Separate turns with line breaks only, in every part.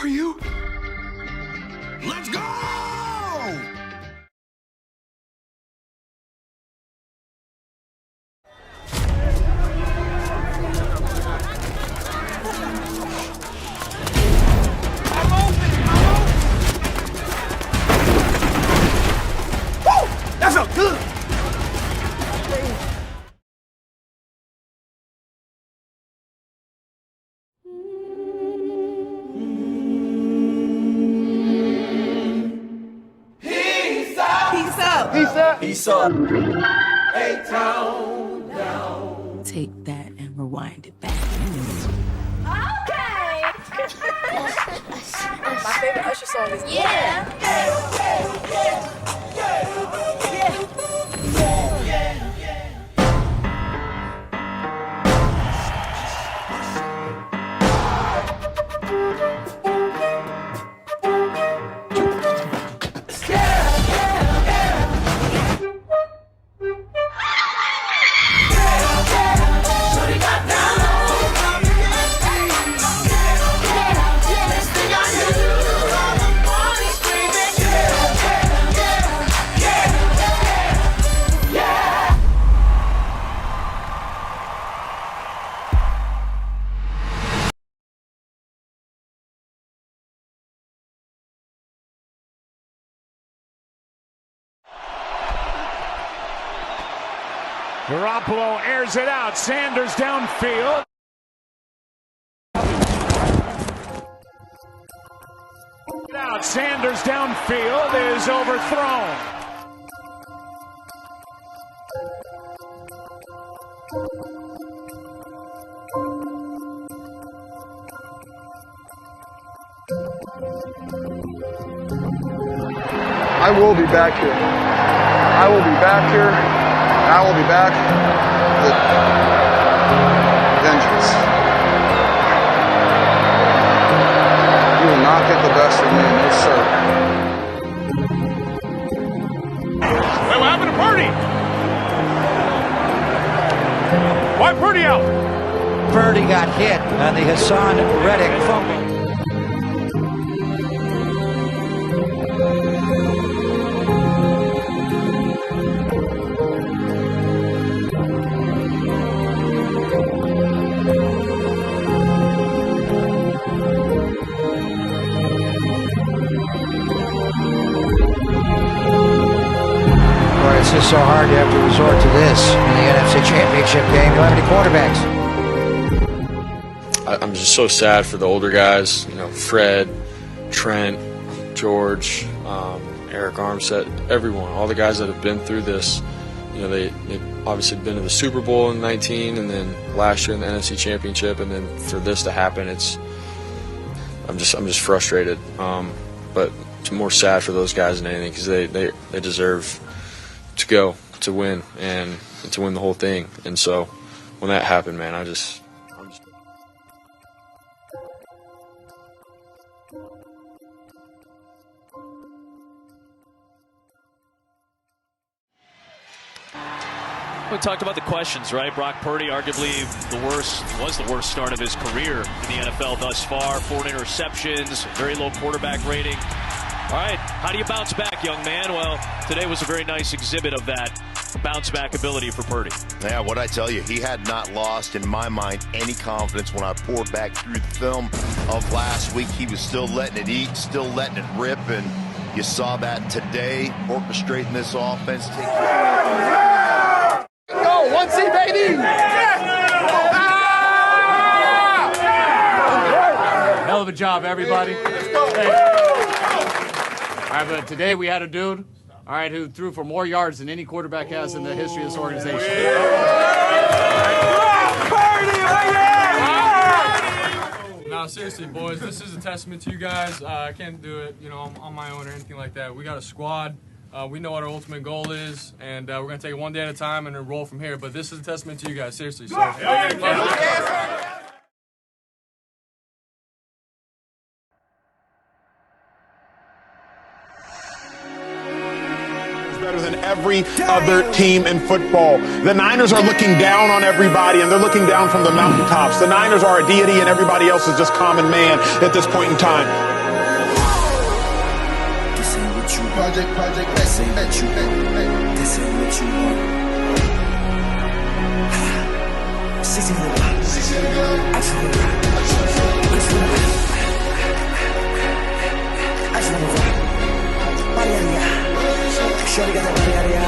Are you? Let's go!
That felt good!
Peace out!
Peace out!
Peace out! A-town down.
Take that and rewind it back.
Okay!
My favorite Usher song is
Yeah!
Garoppolo airs it out. Sanders downfield. Sanders downfield is overthrown.
I will be back here. I will be back here. I will be back with vengeance. You will not get the best of me, no sir.
Wait, what happened to Purdy? Why Purdy out?
Purdy got hit on the Hassan Reddick fumble. It's just so hard to have to resort to this in the NFC Championship game. You don't have any quarterbacks.
I'm just so sad for the older guys, you know, Fred, Trent, George, Eric Armstead, everyone, all the guys that have been through this. You know, they've obviously been to the Super Bowl in 19 and then last year in the NFC Championship, and then for this to happen, I'm just frustrated. But it's more sad for those guys than anything because they deserve to go, to win, and to win the whole thing. And so when that happened, man, I'm just
We talked about the questions, right? Brock Purdy, arguably was the worst start of his career in the NFL thus far. 4 interceptions, very low quarterback rating. All right, how do you bounce back, young man? Well, today was a very nice exhibit of that bounce back ability for Purdy.
Yeah, what I tell you, he had not lost, in my mind, any confidence when I poured back through the film of last week. He was still letting it eat, still letting it rip, and you saw that today, orchestrating this offense.
Go, 1C, baby!
Hell of a job, everybody. All right, but today we had a dude, all right, who threw for more yards than any quarterback has in the history of this organization.
No, seriously, boys, this is a testament to you guys. I can't do it, you know, on my own or anything like that. We got a squad. We know what our ultimate goal is, and we're going to take it one day at a time and then roll from here. But this is a testament to you guys, seriously. So,
better than every other team in football. The Niners are looking down on everybody, and they're looking down from the mountaintops. The Niners are a deity, and everybody else is just common man at this point in time.
what you want. This ain't what you want. This ain't what you want. 60 to the block. I just wanna rock. I just wanna rock. I just wanna rock. Body out of ya. Shorty got that body out of ya.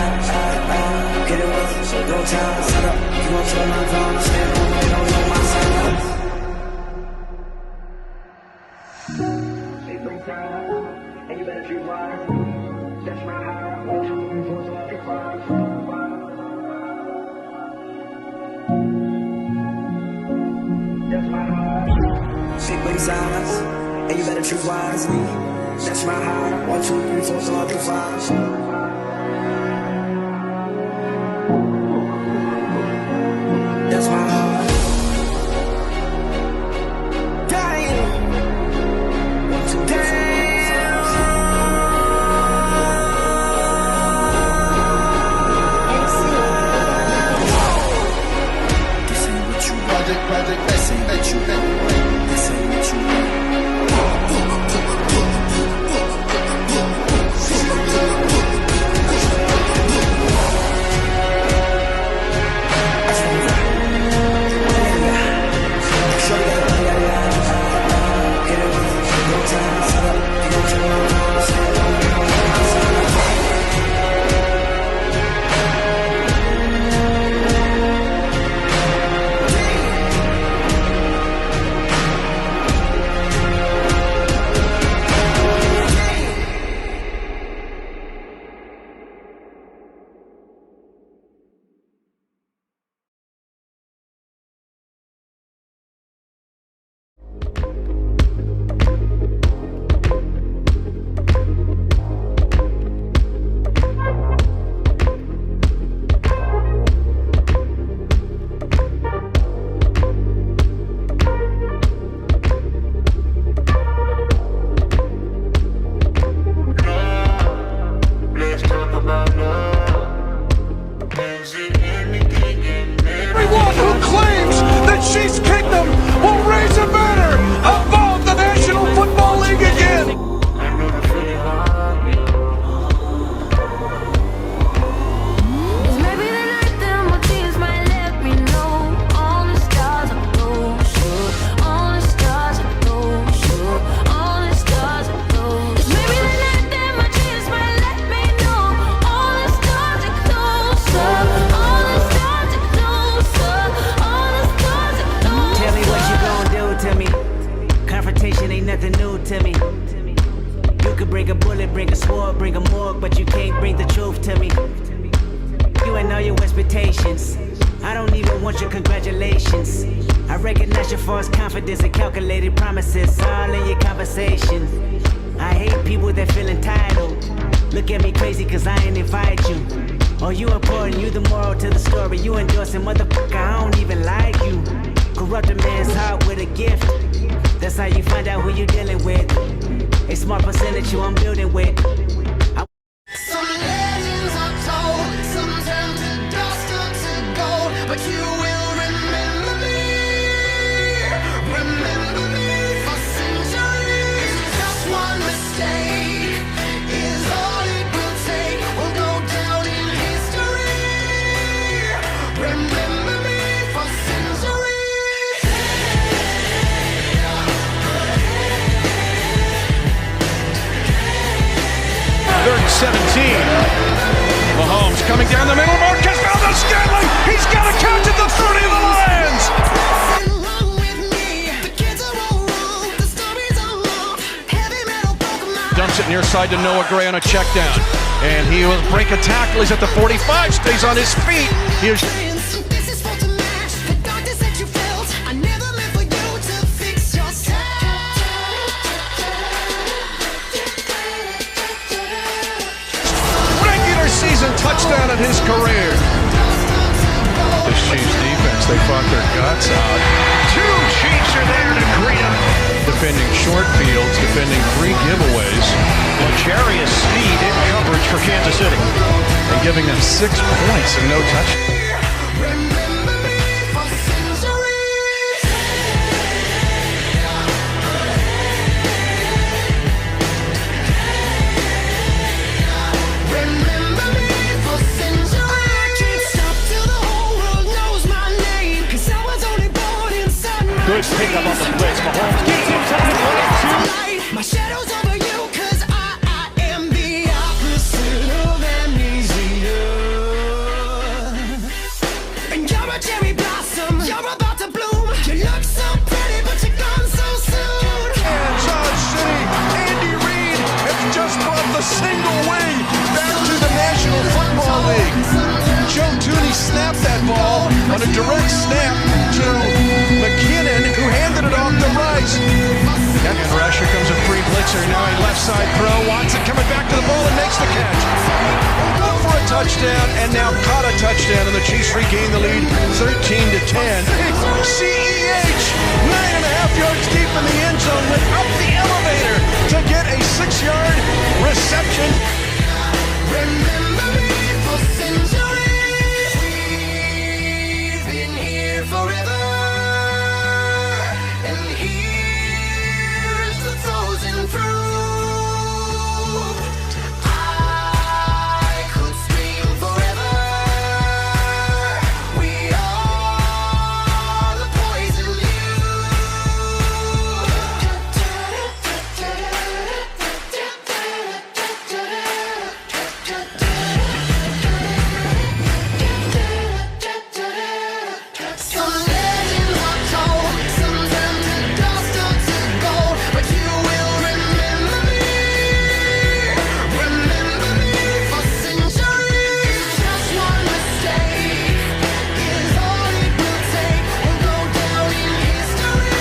Get it with no time. Set up. You gon' try my phone. Stand on my nose on my side. And you better treat wise. That's my high. 1, 2, 3, 4, 5. That's my high. Sick wing size. And you better treat wisely. That's my high. 1, 2, 3, 4, 5. That's my high. Project, this ain't what you want. This ain't what you want.
I don't even want your congratulations. I recognize your false confidence and calculated promises all in your conversation. I hate people that feel entitled. Look at me crazy cause I ain't invite you. Oh, you important, you the moral to the story. You endorsing, motherfucker, I don't even like you. Corrupt a man's heart with a gift. That's how you find out who you dealing with. A smart percentage you I'm building with.
Some legends are told, some turn to dust or to gold, but you will remember me for centuries. Just one mistake is all it will take. We'll go down in history. Remember me for centuries.
3rd and 17. Mahomes coming down the middle. Marquez Valdez-Scantling. He's got a catch at the 30 of the Lions. Dumps it near side to Noah Gray on a check down. And he will break a tackle. He's at the 45. Stays on his feet. Here's season touchdown in his career. This Chiefs defense, they fought their guts out. 2 Chiefs are there to greet him. Defending short fields, defending 3 giveaways. Luxurious speed in coverage for Kansas City. And giving them 6 points and no touch.
Good pickup on the blitz. Mahomes gets inside and runs two.
My shadow's over you, 'cause I am the opposite of amnesia. And you're a cherry blossom, you're about to bloom. You look so pretty, but you're gone so soon.
Kansas City, Andy Reid has just brought the single wing back to the National Football League. Joe Tooney snapped that ball on a direct snap to McKinnon, who handed it off to Rice. And rush, here comes a free blitzer. Now a left side throw. Watson coming back to the ball and makes the catch. Good for a touchdown, and now caught a touchdown, and the Chiefs regain the lead 13-10. CEH, 9.5 yards deep in the end zone, went up the elevator to get a 6-yard reception.
Remember me for centuries. We've been here forever. And here's the frozen fruit. I could scream forever. We are the poison Some legends are told, some turn to dust or to gold, but you will remember me for centuries. Just one mistake is all it will take. We'll go down in history.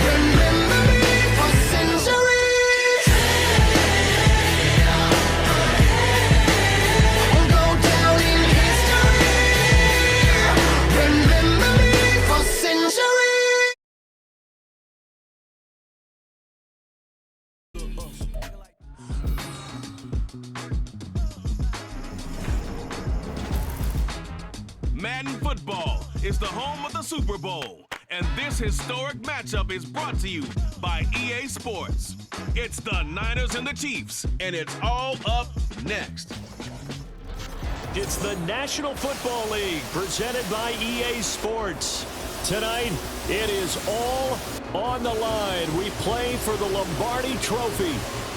Remember me for centuries. We'll go down in history. Remember me for centuries.
Madden Football is the home of the Super Bowl, and this historic matchup is brought to you by EA Sports. It's the Niners and the Chiefs, and it's all up next.
It's the National Football League presented by EA Sports. Tonight, it is all on the line. We play for the Lombardi Trophy,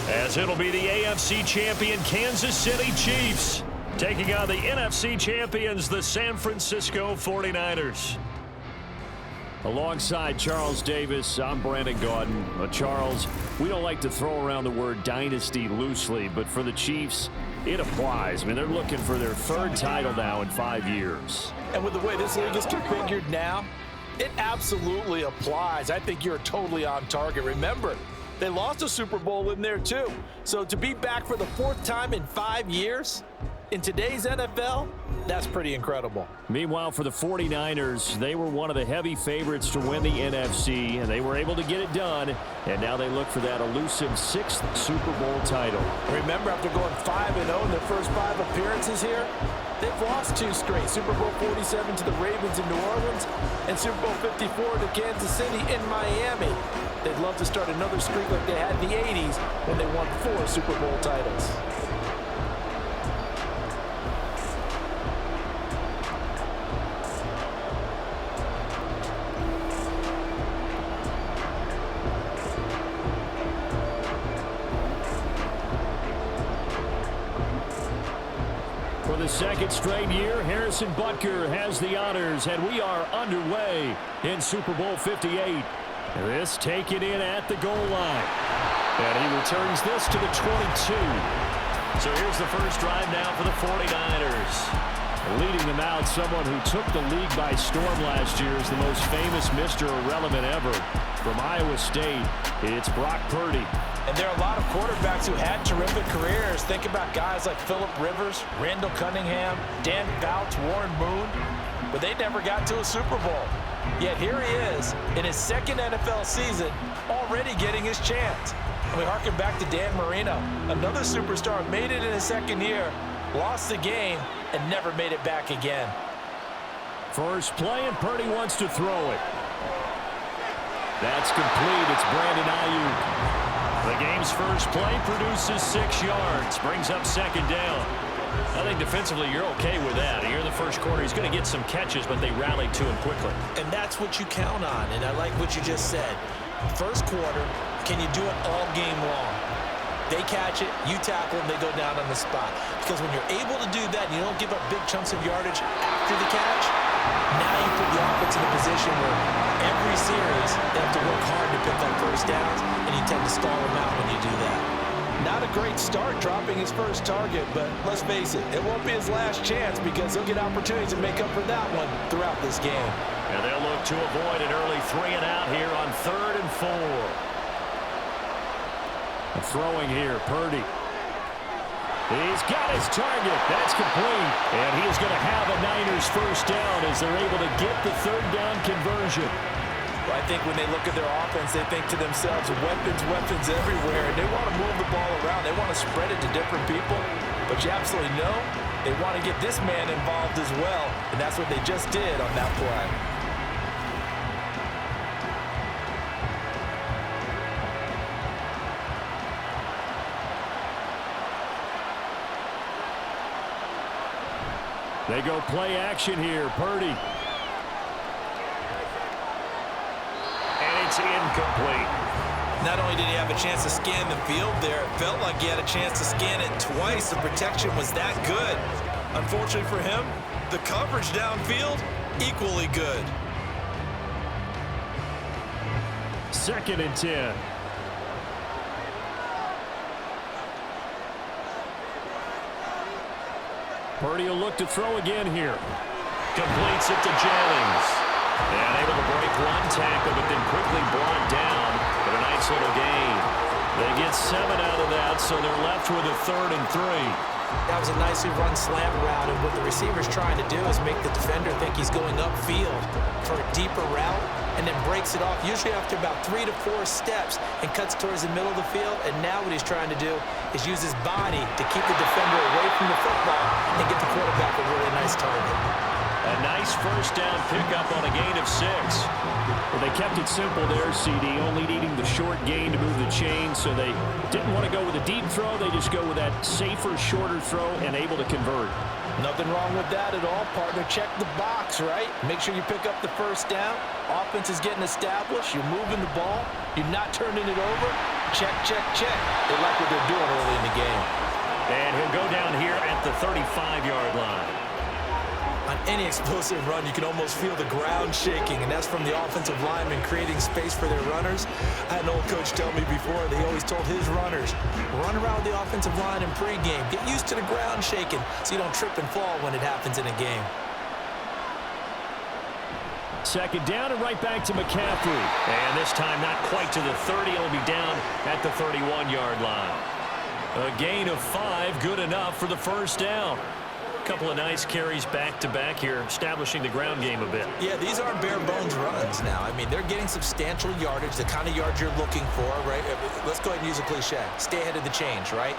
as it'll be the AFC champion Kansas City Chiefs taking on the NFC champions, the San Francisco 49ers. Alongside Charles Davis, I'm Brandon Gaudin. Charles, we don't like to throw around the word dynasty loosely, but for the Chiefs, it applies. I mean, they're looking for their third title now in 5 years.
And with the way this league is configured now, it absolutely applies. I think you're totally on target. Remember, they lost a Super Bowl in there too. So to be back for the 4th time in 5 years, in today's NFL, that's pretty incredible.
Meanwhile, for the 49ers, they were one of the heavy favorites to win the NFC, and they were able to get it done, and now they look for that elusive 6th Super Bowl title.
Remember, after going 5-0 in their first 5 appearances here, they've lost 2 straight. Super Bowl 47 to the Ravens in New Orleans, and Super Bowl 54 to Kansas City in Miami. They'd love to start another streak like they had in the 80s when they won 4 Super Bowl titles.
For the second straight year, Harrison Butker has the honors, and we are underway in Super Bowl 58. This taken in at the goal line. And he returns this to the 22. So here's the first drive now for the 49ers. Leading them out, someone who took the league by storm last year is the most famous Mr. Irrelevant ever. From Iowa State, it's Brock Purdy.
And there are a lot of quarterbacks who had terrific careers. Think about guys like Phillip Rivers, Randall Cunningham, Dan Fouts, Warren Moon, but they never got to a Super Bowl. Yet here he is in his 2nd NFL season, already getting his chance. And we harken back to Dan Marino, another superstar, made it in his 2nd year, lost the game, and never made it back again.
First play, and Purdy wants to throw it. That's complete. It's Brandon Ayuk. The game's first play produces 6 yards, brings up 2nd down.
I think defensively you're okay with that. Here in the first quarter, he's going to get some catches, but they rallied to him quickly.
And that's what you count on, and I like what you just said. First quarter, can you do it all game long? They catch it, you tackle them, they go down on the spot. Because when you're able to do that and you don't give up big chunks of yardage after the catch, now you put the offense in a position where every series they have to work hard to pick up first downs, and you tend to stall them out when you do that.
Not a great start dropping his first target, but let's face it, it won't be his last chance because he'll get opportunities to make up for that one throughout this game.
And they'll look to avoid an early 3-and-out here on 3rd and 4. Throwing here, Purdy. He's got his target. That's complete. And he is going to have a Niners first down as they're able to get the 3rd down conversion.
Well, I think when they look at their offense, they think to themselves, weapons everywhere, and they want to move the ball around. They want to spread it to different people. But you absolutely know they want to get this man involved as well, and that's what they just did on that play.
They go play action here. Purdy. And it's incomplete.
Not only did he have a chance to scan the field there, it felt like he had a chance to scan it twice. The protection was that good. Unfortunately for him, the coverage downfield, equally good.
2nd and 10. Purdy will look to throw again here. Completes it to Jennings. And able to break one tackle, but then quickly brought down. But a nice little gain. They get 7 out of that, so they're left with a 3rd and 3.
That was a nicely run slant route, and what the receiver's trying to do is make the defender think he's going upfield for a deeper route, and then breaks it off, usually after about 3 to 4 steps, and cuts towards the middle of the field. And now what he's trying to do is use his body to keep the defender away from the football and get the quarterback a really nice target.
A nice first down pickup on a gain of 6. Well, they kept it simple there, CD, only needing the short gain to move the chain, so they didn't want to go with a deep throw. They just go with that safer, shorter throw and able to convert.
Nothing wrong with that at all, partner. Check the box, right? Make sure you pick up the first down. Offense is getting established. You're moving the ball. You're not turning it over. Check, check, check. They like what they're doing early in the game.
And he'll go down here at the 35-yard line.
On any explosive run, you can almost feel the ground shaking, and that's from the offensive linemen creating space for their runners. I had an old coach tell me before, they always told his runners, run around the offensive line in pregame. Get used to the ground shaking so you don't trip and fall when it happens in a game.
2nd down and right back to McCaffrey. And this time not quite to the 30. It'll be down at the 31-yard line. A gain of 5, good enough for the first down. Couple of nice carries back-to-back here, establishing the ground game a bit.
Yeah, these aren't bare-bones runs now. I mean, they're getting substantial yardage, the kind of yards you're looking for, right? Let's go ahead and use a cliche. Stay ahead of the change, right?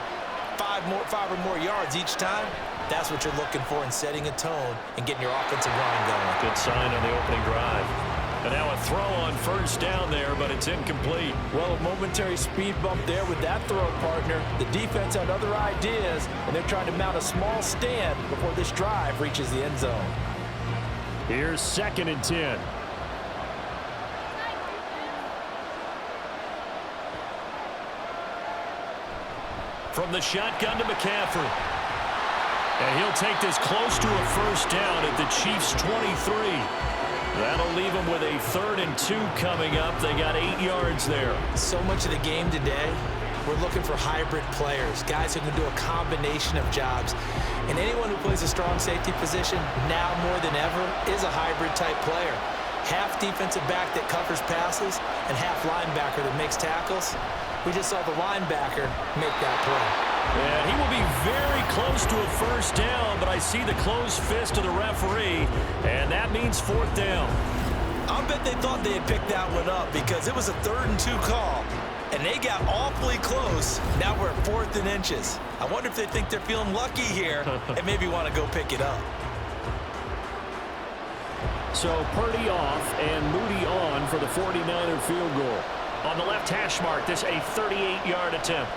5 or more yards each time. That's what you're looking for in setting a tone and getting your offensive line going.
Good sign on the opening drive. And now a throw on first down there, but it's incomplete.
Well, a momentary speed bump there with that throw, partner. The defense had other ideas, and they're trying to mount a small stand before this drive reaches the end zone.
Here's 2nd and 10. From the shotgun to McCaffrey. And he'll take this close to a first down at the Chiefs' 23. That'll leave them with a 3rd and 2 coming up. They got 8 yards there.
So much of the game today, we're looking for hybrid players, guys who can do a combination of jobs. And anyone who plays a strong safety position, now more than ever, is a hybrid type player. Half defensive back that covers passes and half linebacker that makes tackles. We just saw the linebacker make that play.
And he will be very close to a first down, but I see the closed fist of the referee, and that means 4th down.
I'll bet they thought they had picked that one up because it was a 3rd and 2 call, and they got awfully close. Now we're at 4th and inches. I wonder if they think they're feeling lucky here and maybe want to go pick it up.
So Purdy off and Moody on for the 49er field goal. On the left hash mark, this a 38-yard attempt.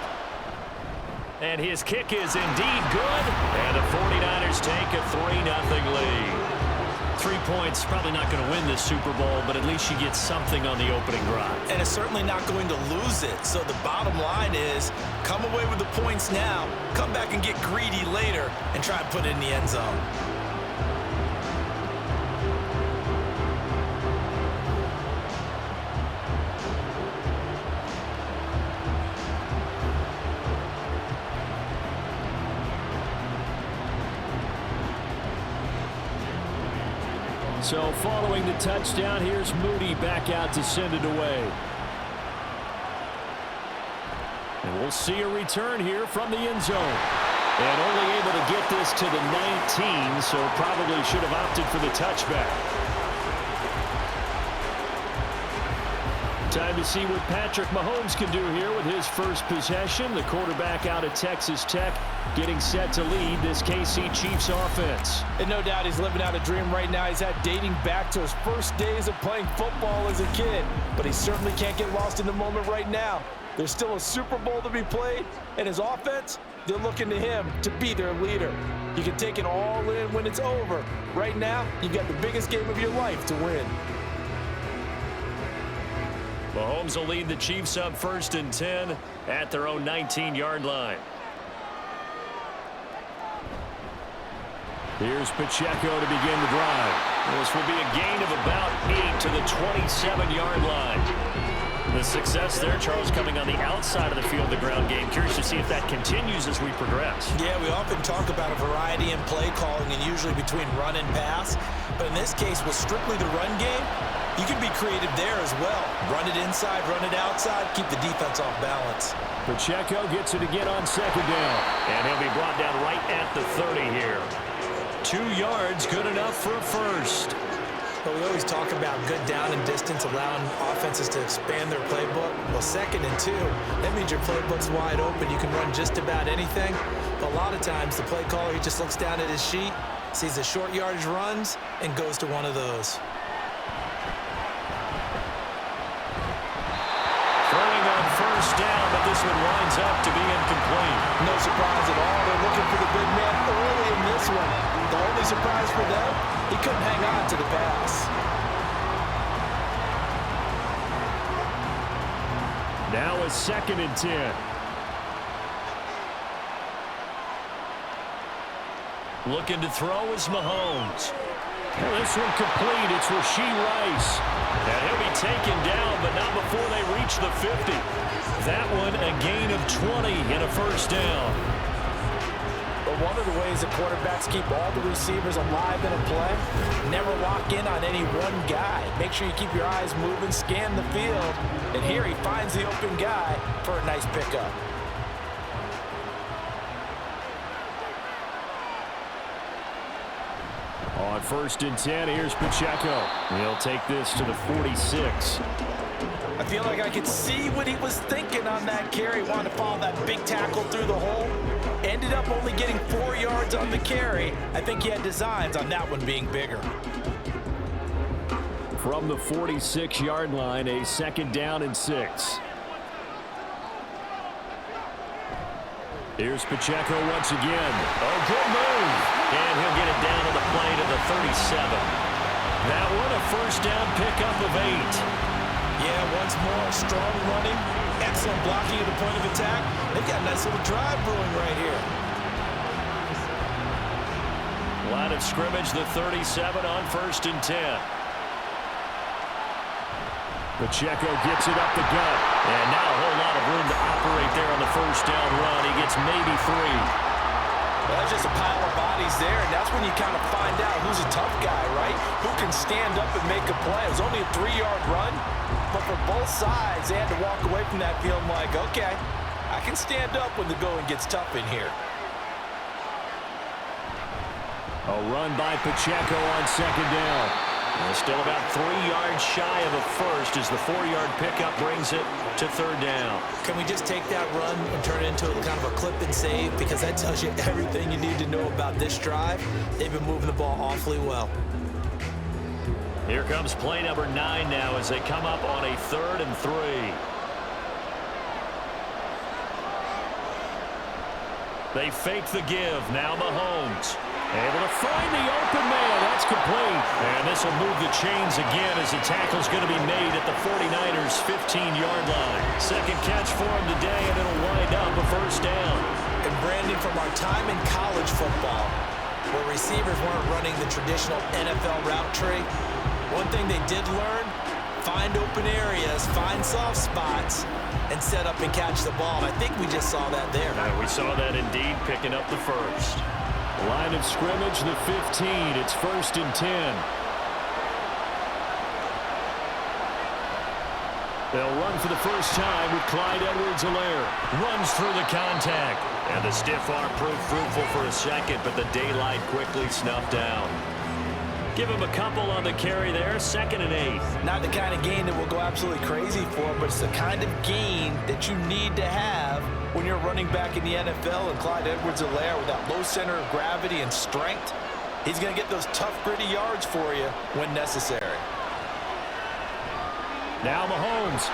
And his kick is indeed good. And the 49ers take a 3-0 lead. 3 points, probably not going to win this Super Bowl, but at least you get something on the opening drive.
And it's certainly not going to lose it. So the bottom line is, come away with the points now, come back and get greedy later, and try and put it in the end zone.
So following the touchdown, here's Moody back out to send it away. And we'll see a return here from the end zone. And only able to get this to the 19, so probably should have opted for the touchback. Time to see what Patrick Mahomes can do here with his first possession. The quarterback out of Texas Tech getting set to lead this KC Chiefs offense.
And no doubt he's living out a dream right now. He's had dating back to his first days of playing football as a kid. But he certainly can't get lost in the moment right now. There's still a Super Bowl to be played, and his offense, they're looking to him to be their leader. You can take it all in when it's over. Right now, you've got the biggest game of your life to win.
Mahomes will lead the Chiefs up 1st and 10 at their own 19-yard line. Here's Pacheco to begin the drive. This will be a gain of about 8 to the 27-yard line. The success there, Charles, coming on the outside of the field, the ground game. Curious to see if that continues as we progress.
Yeah, we often talk about a variety in play calling and usually between run and pass. But in this case, with strictly the run game, you can be creative there as well. Run it inside, run it outside, keep the defense off balance.
Pacheco gets it again on 2nd down. And he'll be brought down right at the 30 here. 2 yards, good enough for a first.
But we always talk about good down and distance, allowing offenses to expand their playbook. Well, 2nd and 2, that means your playbook's wide open. You can run just about anything. But a lot of times, the play caller, he just looks down at his sheet, sees the short yardage runs, and goes to one of those.
Throwing on 1st down, but this one winds up to be incomplete.
No surprise at all. They're looking for the big man early in this one. The only surprise for them, he couldn't hang on to the pass.
Now a 2nd and 10. Looking to throw is Mahomes. Well, this one complete. It's Rashee Rice. And he'll be taken down, but not before they reach the 50. That one a gain of 20 and a 1st down.
But one of the ways that quarterbacks keep all the receivers alive in a play, never lock in on any one guy. Make sure you keep your eyes moving, scan the field, and here he finds the open guy for a nice pickup.
On 1st and 10, here's Pacheco. He'll take this to the 46.
I feel like I could see what he was thinking on that carry. Wanted to follow that big tackle through the hole. Ended up only getting 4 yards on the carry. I think he had designs on that one being bigger.
From the 46-yard line, a 2nd down and 6. Here's Pacheco once again. Oh, good move. And he'll get it down to the play to the 37. That one a 1st down pickup of 8.
Yeah, once more, strong running, excellent blocking at the point of attack. They've got a nice little drive brewing right here.
Line of scrimmage, the 37 on 1st and 10. Pacheco gets it up the gut. And now a whole lot of room to operate there on the 1st down run. He gets maybe 3.
Well, that's just a pile of bodies there, and that's when you kind of find out who's a tough guy, right? Who can stand up and make a play. It was only a 3-yard run, but for both sides, they had to walk away from that feeling like, okay, I can stand up when the going gets tough in here.
A run by Pacheco on 2nd down. And still about 3 yards shy of a first as the 4-yard pickup brings it to 3rd down.
Can we just take that run and turn it into kind of a clip and save? Because that tells you everything you need to know about this drive. They've been moving the ball awfully well.
Here comes play number 9 now as they come up on a 3rd and 3. They fake the give. Now Mahomes. Able to find the open man. That's complete. And this will move the chains again as the tackle's going to be made at the 49ers' 15-yard line. Second catch for him today, and it'll wind up a first down.
And Brandon, from our time in college football, where receivers weren't running the traditional NFL route tree, one thing they did learn, find open areas, find soft spots, and set up and catch the ball. And I think we just saw that there.
We saw that indeed, picking up the first. Line of scrimmage, the 15. It's 1st and 10. They'll run for the first time with Clyde Edwards-Helaire. Runs through the contact. And the stiff arm proved fruitful for a second, but the daylight quickly snuffed down. Give him a couple on the carry there, 2nd and 8.
Not the kind of gain that will go absolutely crazy for, but it's the kind of gain that you need to have when you're running back in the NFL. And Clyde Edwards-Helaire, with that low center of gravity and strength, he's going to get those tough, gritty yards for you when necessary.
Now Mahomes.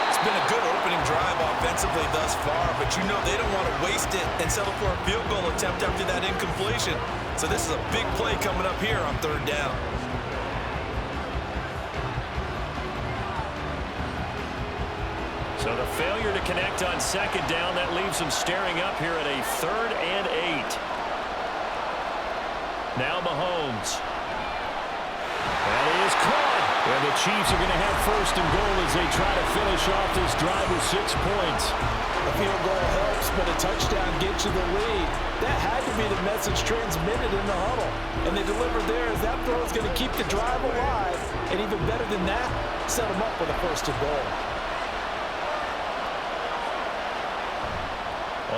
It's been a good opening drive offensively thus far, but you know they don't want to waste it and settle for a field goal attempt after that incompletion. So this is a big play coming up here on 3rd down.
So the failure to connect on 2nd down, that leaves them staring up here at a 3rd and 8. Now Mahomes. That is caught. And the Chiefs are going to have 1st and goal as they try to finish off this drive with 6 points.
A field goal helps, but a touchdown gets you the lead. That had to be the message transmitted in the huddle. And they delivered there as that throw is going to keep the drive alive. And even better than that, set them up with a 1st and goal.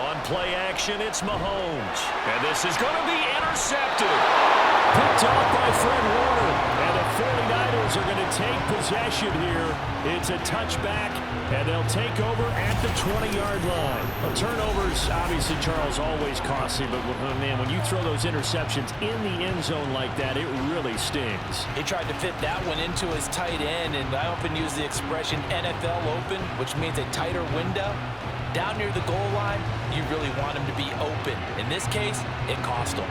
On play action, it's Mahomes. And this is going to be intercepted. Picked off by Fred Warner. And the 49ers are going to take possession here. It's a touchback, and they'll take over at the 20-yard line. Well, turnovers, obviously, Charles, always costly, but man, when you throw those interceptions in the end zone like that, it really stings.
He tried to fit that one into his tight end, and I often use the expression NFL open, which means a tighter window. Down near the goal line, you really want him to be open. In this case, it cost him.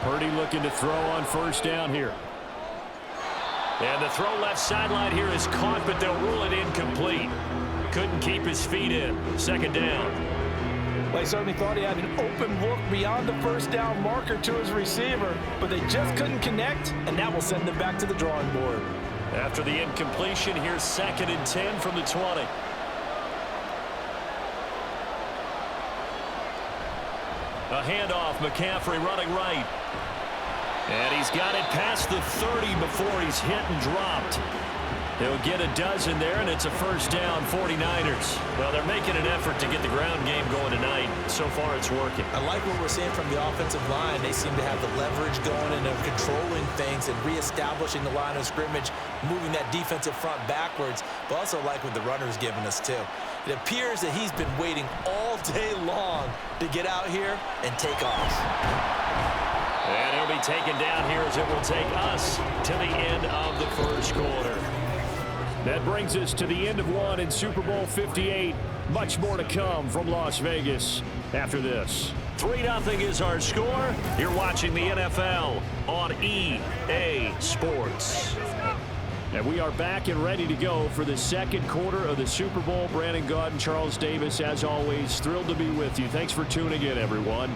Purdy looking to throw on 1st down here. And the throw left sideline here is caught, but they'll rule it incomplete. Couldn't keep his feet in. 2nd down.
They certainly thought he had an open look beyond the 1st down marker to his receiver, but they just couldn't connect, and that will send them back to the drawing board.
After the incompletion, here's 2nd and 10 from the 20. A handoff, McCaffrey running right. And he's got it past the 30 before he's hit and dropped. He'll get a dozen there, and it's a 1st down, 49ers. Well, they're making an effort to get the ground game going tonight. So far, it's working.
I like what we're seeing from the offensive line. They seem to have the leverage going, and they're controlling things and reestablishing the line of scrimmage, moving that defensive front backwards, but also like what the runner's giving us, too. It appears that he's been waiting all day long to get out here and take off.
And he'll be taken down here as it will take us to the end of the 1st quarter. That brings us to the end of one in Super Bowl 58. Much more to come from Las Vegas after this. 3-0 is our score. You're watching the NFL on EA Sports. And we are back and ready to go for the 2nd quarter of the Super Bowl. Brandon Gaudin and Charles Davis, as always, thrilled to be with you. Thanks for tuning in, everyone.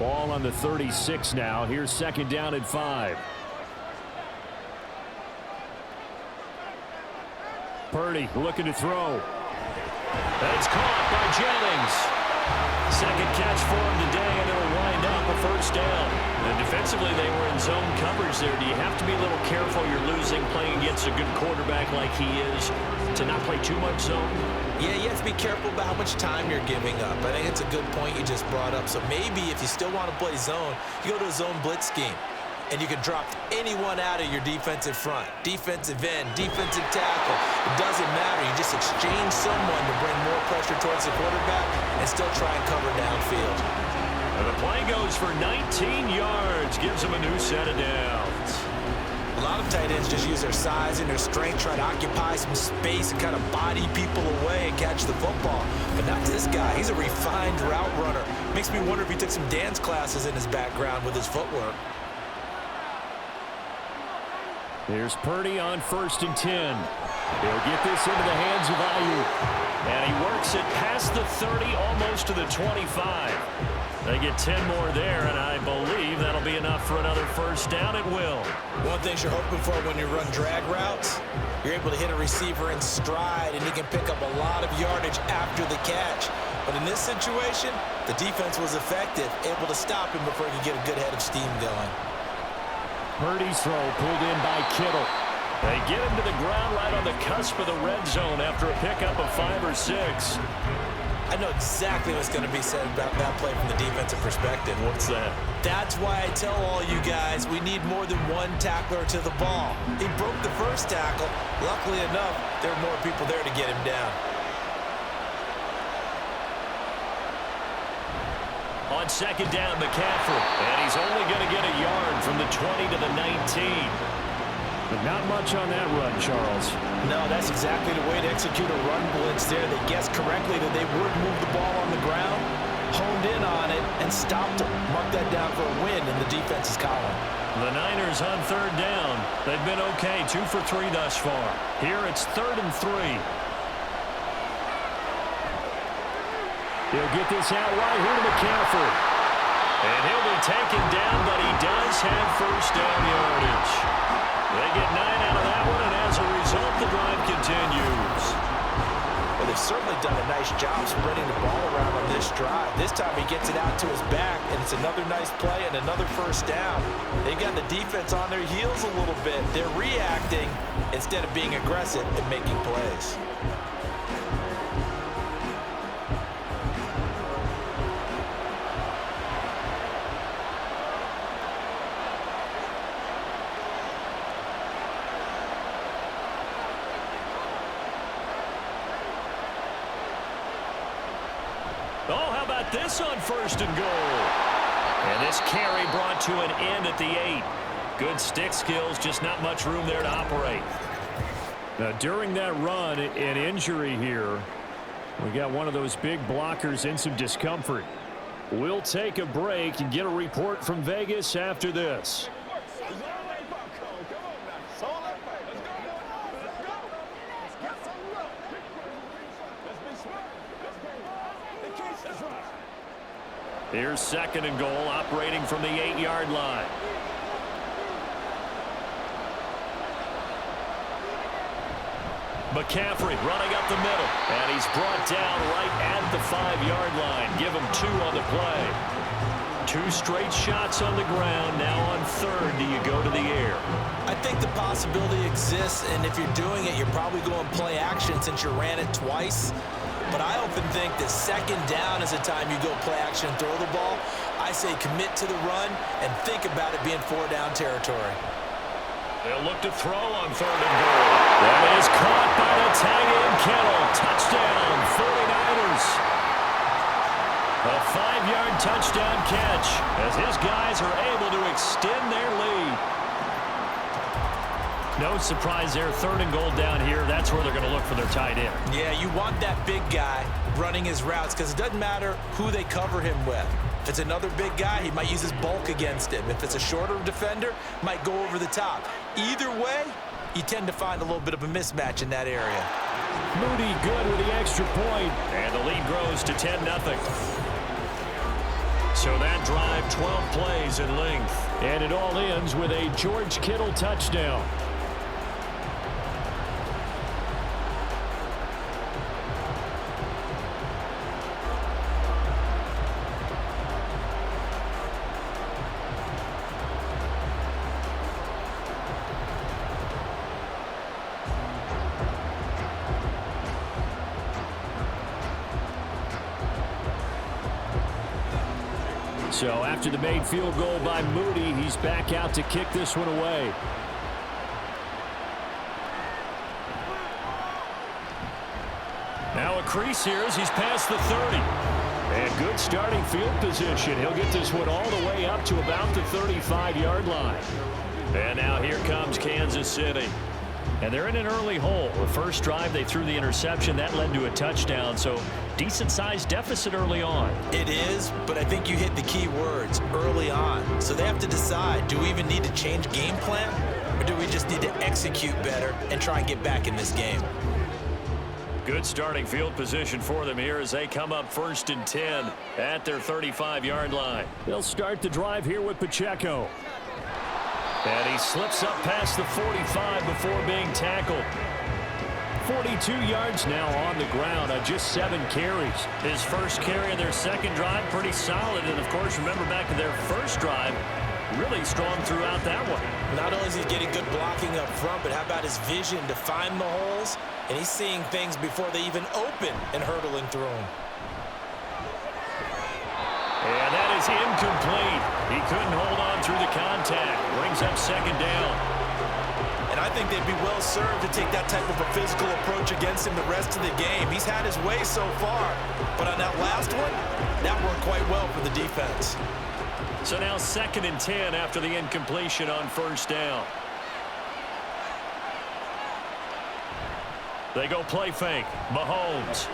Ball on the 36 now. Here's 2nd down and 5. Purdy looking to throw. That's caught by Jennings. 2nd catch for him today, and it'll wind up a 1st down. And defensively, they were in zone coverage there. Do you have to be a little careful? You're losing, playing against a good quarterback like he is, to not play too much zone?
Yeah, you have to be careful about how much time you're giving up. I think it's a good point you just brought up. So maybe if you still want to play zone, you go to a zone blitz scheme. and you can drop anyone out of your defensive front. Defensive end, defensive tackle. It doesn't matter. You just exchange someone to bring more pressure towards the quarterback and still try and cover downfield.
And the play goes for 19 yards, gives them a new set of downs.
A lot of tight ends just use their size and their strength, try to occupy some space and kind of body people away and catch the football. But not this guy. He's a refined route runner. Makes me wonder if he took some dance classes in his background with his footwork.
Here's Purdy on 1st and 10. He'll get this into the hands of Ayuk. And he works it past the 30, almost to the 25. They get 10 more there, and I believe that'll be enough for another first down at will.
One thing you're hoping for when you run drag routes, you're able to hit a receiver in stride, and he can pick up a lot of yardage after the catch. But in this situation, the defense was effective, able to stop him before he could get a good head of steam going.
Purdy's throw pulled in by Kittle. They get him to the ground right on the cusp of the red zone after a pickup of 5 or 6.
I know exactly what's going to be said about that play from the defensive perspective.
What's that?
That's why I tell all you guys we need more than one tackler to the ball. He broke the first tackle. Luckily enough, there were more people there to get him down.
On 2nd down, McCaffrey. And he's only going to get a yard from the 20 to the 19. But not much on that run, Charles.
No, that's exactly the way to execute a run blitz there. They guessed correctly that they would move the ball on the ground, honed in on it, and stopped them. Mark that down for a win in the defense's column.
The Niners on 3rd down. They've been okay, 2 for 3 thus far. Here it's 3rd and 3. He'll get this out right here to McCaffrey. And he'll be taken down, but he does have first down yardage. They get 9 out of that one, and as a result, the drive continues.
Well, they've certainly done a nice job spreading the ball around on this drive. This time he gets it out to his back, and it's another nice play and another first down. They've got the defense on their heels a little bit. They're reacting instead of being aggressive and making plays.
Oh, how about this on 1st and goal? And this carry brought to an end at the 8. Good stick skills, just not much room there to operate. Now, during that run, an injury here. We got one of those big blockers in some discomfort. We'll take a break and get a report from Vegas after this. Here's 2nd and goal, operating from the 8-yard line. McCaffrey running up the middle, and he's brought down right at the 5-yard line. Give him 2 on the play. 2 straight shots on the ground. Now on 3rd, do you go to the air?
I think the possibility exists, and if you're doing it, you're probably going play action since you ran it twice. But I often think that 2nd down is the time you go play action and throw the ball. I say commit to the run and think about it being 4-down territory.
They'll look to throw on 3rd and goal. That is caught by the tight end Kittle. Touchdown, 49ers. A 5-yard touchdown catch as his guys are able to extend their lead. No surprise there, 3rd and goal down here. That's where they're going to look for their tight end.
Yeah, you want that big guy running his routes because it doesn't matter who they cover him with. If it's another big guy, he might use his bulk against him. If it's a shorter defender, might go over the top. Either way, you tend to find a little bit of a mismatch in that area.
Moody good with the extra point, and the lead grows to 10-0. So that drive, 12 plays in length, and it all ends with a George Kittle touchdown. So after the made field goal by Moody, he's back out to kick this one away. Now a crease here as he's past the 30. And good starting field position. He'll get this one all the way up to about the 35-yard line. And now here comes Kansas City. And they're in an early hole. The first drive, they threw the interception. That led to a touchdown. So decent-sized deficit early on.
It is, but I think you hit the key words, early on. So they have to decide, do we even need to change game plan? Or do we just need to execute better and try and get back in this game?
Good starting field position for them here as they come up 1st and 10 at their 35-yard line. They'll start the drive here with Pacheco. And he slips up past the 45 before being tackled. 42 yards now on the ground on just 7 carries. His first carry of their second drive, pretty solid. And, of course, remember back to their first drive, really strong throughout that one.
Not only is he getting good blocking up front, but how about his vision to find the holes? And he's seeing things before they even open and hurdling through them.
And that is incomplete. He couldn't hold on through the contact. Brings up 2nd down.
And I think they'd be well served to take that type of a physical approach against him the rest of the game. He's had his way so far, but on that last one, that worked quite well for the defense.
So now 2nd and 10 after the incompletion on 1st down. They go play fake. Mahomes.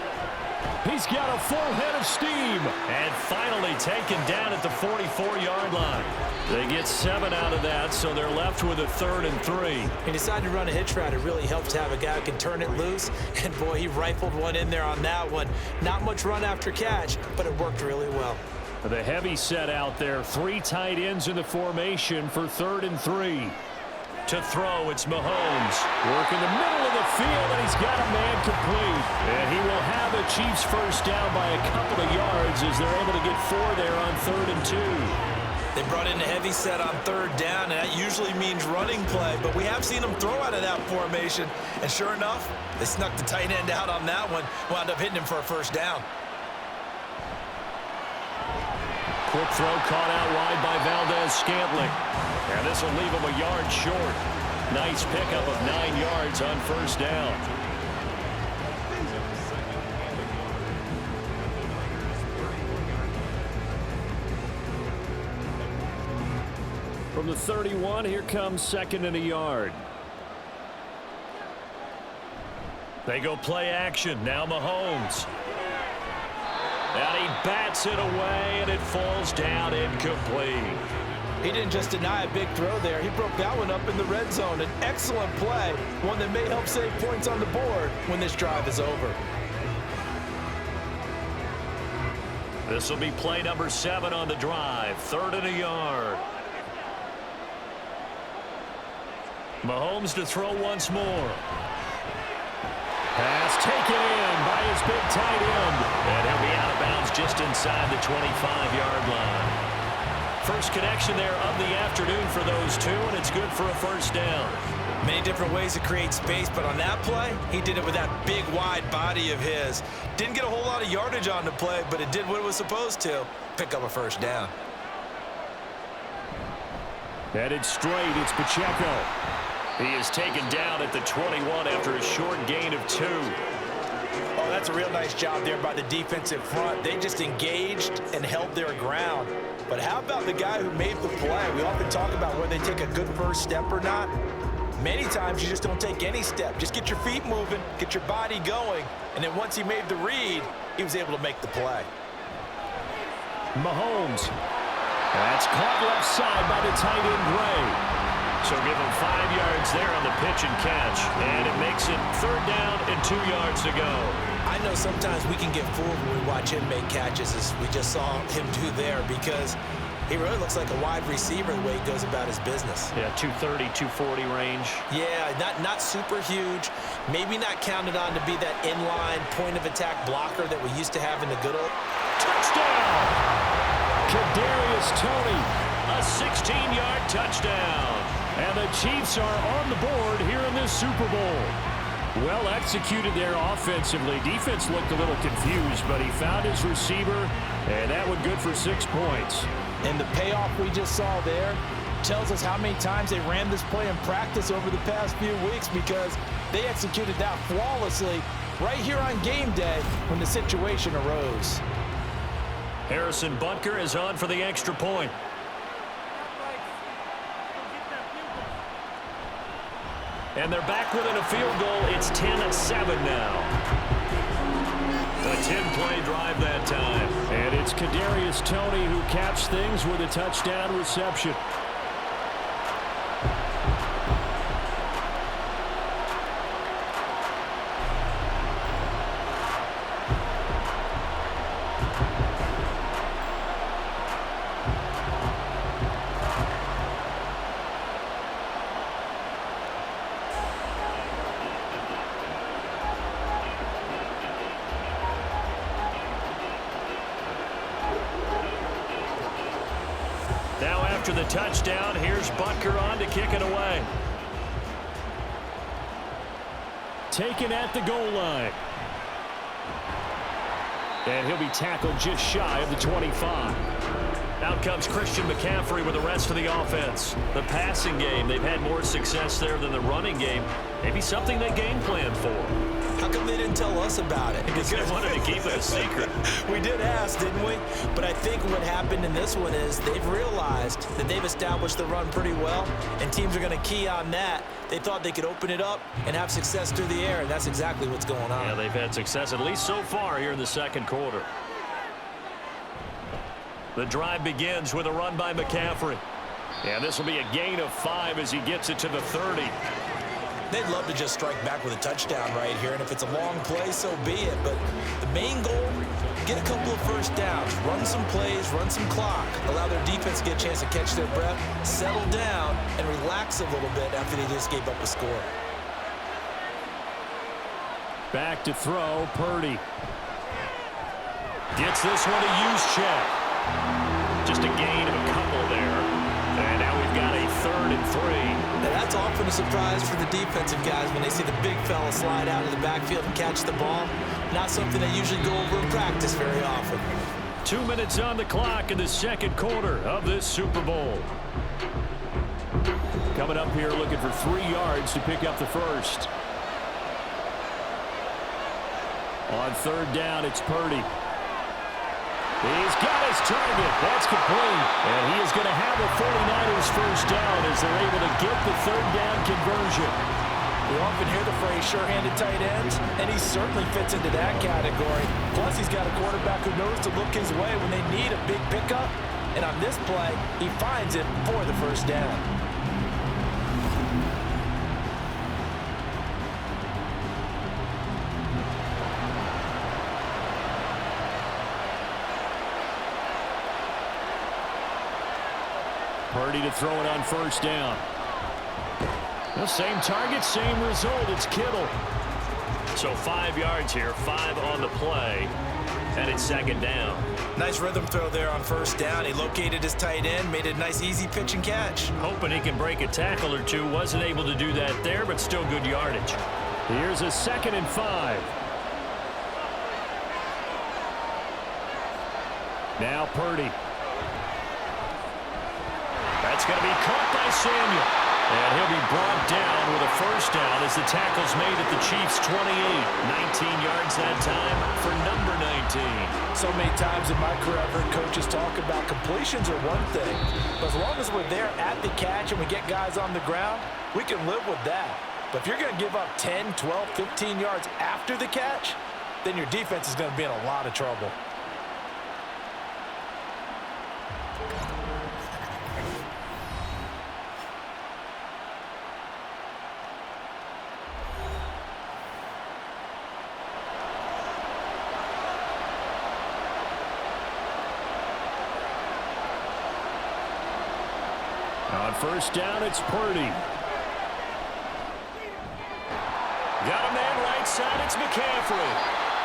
He's got a full head of steam. And finally taken down at the 44-yard line. They get 7 out of that, so they're left with a 3rd and 3.
He decided to run a hitch route. It really helps to have a guy who can turn it loose. And, boy, he rifled one in there on that one. Not much run after catch, but it worked really well.
The heavy set out there. 3 tight ends in the formation for 3rd and 3. To throw, it's Mahomes. Work in the middle of the field, and he's got a man complete. And he will have a Chiefs first down by a couple of yards as they're able to get 4 there on 3rd and 2.
They brought in a heavy set on 3rd down, and that usually means running play. But we have seen them throw out of that formation. And sure enough, they snuck the tight end out on that one. Wound up hitting him for a first down.
Quick throw caught out wide by Valdez-Scantling. And this will leave him a yard short. Nice pickup of 9 yards on 1st down. From the 31, here comes 2nd and a yard. They go play action. Now Mahomes. And he bats it away, and it falls down incomplete.
He didn't just deny a big throw there. He broke that one up in the red zone. An excellent play, one that may help save points on the board when this drive is over.
This will be play number 7 on the drive. 3rd and a yard. Mahomes to throw once more. Pass taken in by his big tight end. And he'll be out of bounds just inside the 25-yard line. First connection there of the afternoon for those two, and it's good for a first down.
Many different ways to create space, but on that play, he did it with that big, wide body of his. Didn't get a whole lot of yardage on the play, but it did what it was supposed to. Pick up a first down.
Headed straight, it's Pacheco. He is taken down at the 21 after a short gain of 2.
Oh, that's a real nice job there by the defensive front. They just engaged and held their ground. But how about the guy who made the play? We often talk about whether they take a good first step or not. Many times you just don't take any step. Just get your feet moving, get your body going, and then once he made the read, he was able to make the play.
Mahomes. That's caught left side by the tight end Gray. So give him 5 yards there on the pitch and catch. And it makes it 3rd down and 2 yards to go.
I know sometimes we can get fooled when we watch him make catches, as we just saw him do there, because he really looks like a wide receiver the way he goes about his business.
Yeah, 230, 240 range.
Yeah, not super huge. Maybe not counted on to be that inline point-of-attack blocker that we used to have in the good old...
Touchdown! Kadarius Toney, a 16-yard touchdown. And the Chiefs are on the board here in this Super Bowl. Well executed there offensively. Defense looked a little confused, but he found his receiver, and that one good for 6 points.
And the payoff we just saw there tells us how many times they ran this play in practice over the past few weeks, because they executed that flawlessly right here on game day when the situation arose.
Harrison Butker is on for the extra point. And they're back within a field goal. It's 10-7 now. A 10-play drive that time. And it's Kadarius Toney who caps things with a touchdown reception. Now after the touchdown, here's Butker on to kick it away. Taken at the goal line. And he'll be tackled just shy of the 25. Out comes Christian McCaffrey with the rest of the offense. The passing game, they've had more success there than the running game. Maybe something they game planned for.
How come they didn't tell us about it?
Because they wanted to keep it a secret.
We did ask, didn't we? But I think what happened in this one is they've realized that they've established the run pretty well, and teams are going to key on that. They thought they could open it up and have success through the air, and that's exactly what's going on.
Yeah, they've had success, at least so far, here in the second quarter. The drive begins with a run by McCaffrey. And this will be a gain of 5 as he gets it to the 30.
They'd love to just strike back with a touchdown right here, and if it's a long play, so be it. But the main goal, get a couple of first downs, run some plays, run some clock, allow their defense to get a chance to catch their breath, settle down, and relax a little bit after they just gave up a score.
Back to throw, Purdy. Gets this one a use check. Just a gain of a couple there. And now we've got a 3rd and 3.
Now that's often a surprise for the defensive guys when they see the big fella slide out of the backfield and catch the ball. Not something they usually go over in practice very often.
2 minutes on the clock in the second quarter of this Super Bowl. Coming up here looking for 3 yards to pick up the first. On 3rd down, it's Purdy. He's got his target. That's complete. And he is going to have a 49ers first down as they're able to get the 3rd down conversion.
We often hear the phrase sure-handed tight ends, and he certainly fits into that category. Plus, he's got a quarterback who knows to look his way when they need a big pickup. And on this play, he finds it for the first down.
Purdy to throw it on first down. The same target, same result. It's Kittle. So 5 yards here, 5 on the play, and it's 2nd down.
Nice rhythm throw there on first down. He located his tight end, made it a nice easy pitch and catch.
Hoping he can break a tackle or two. Wasn't able to do that there, but still good yardage. Here's a 2nd and 5. Now Purdy. That's going to be caught by Samuel. And he'll be brought down with a first down as the tackle's made at the Chiefs' 28. 19 yards that time for number 19.
So many times in my career I've heard coaches talk about completions are one thing. But as long as we're there at the catch and we get guys on the ground, we can live with that. But if you're going to give up 10, 12, 15 yards after the catch, then your defense is going to be in a lot of trouble.
On first down, it's Purdy. Got a man right side, it's McCaffrey.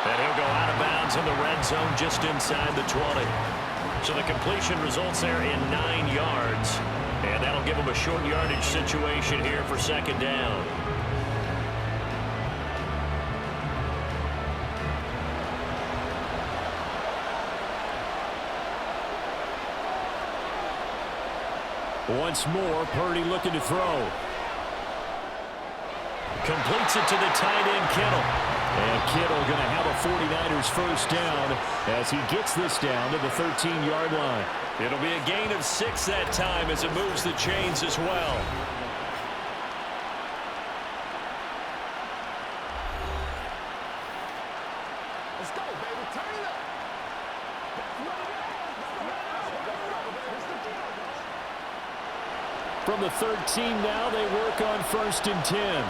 And he'll go out of bounds in the red zone just inside the 20. So the completion results there in 9 yards. And that'll give him a short yardage situation here for 2nd down. Once more, Purdy looking to throw. Completes it to the tight end, Kittle. And Kittle going to have a 49ers first down as he gets this down to the 13-yard line. It'll be a gain of 6 that time as it moves the chains as well.
Let's go, baby. Turn it up.
From the 13 now, they work on 1st and 10.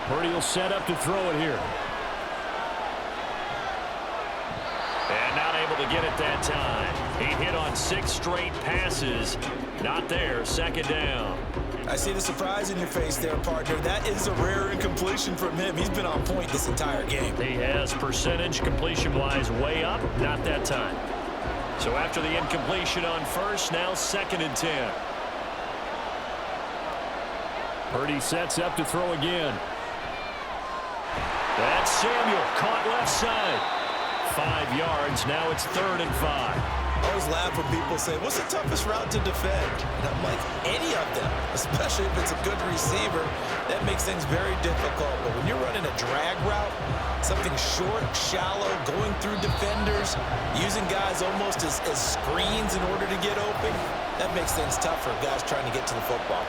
Purdy will set up to throw it here. And not able to get it that time. He hit on 6 straight passes. Not there. 2nd down.
I see the surprise in your face there, partner. That is a rare incompletion from him. He's been on point this entire game.
He has percentage completion-wise way up. Not that time. So after the incompletion on 1st, now 2nd and 10. Purdy sets up to throw again. That's Samuel, caught left side. 5 yards, now it's 3rd and 5.
I always laugh when people say, what's the toughest route to defend? And I'm like, any of them, especially if it's a good receiver. That makes things very difficult. But when you're running a drag route, something short, shallow, going through defenders, using guys almost as screens in order to get open, that makes things tough for guys trying to get to the football.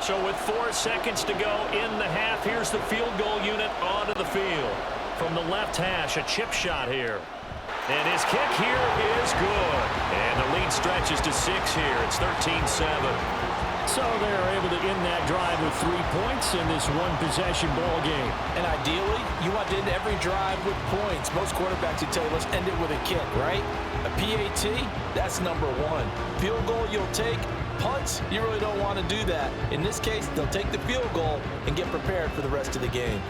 So with 4 seconds to go in the half, here's the field goal unit onto the field. From the left hash, a chip shot here. And his kick here is good. And the lead stretches to 6 here. It's 13-7. So they're able to end that drive with 3 points in this one-possession ball game.
And ideally, you want to end every drive with points. Most quarterbacks would tell you, let's end it with a kick, right? A PAT, that's number 1. Field goal you'll take. Punts, you really don't want to do that. In this case, they'll take the field goal and get prepared for the rest of the game.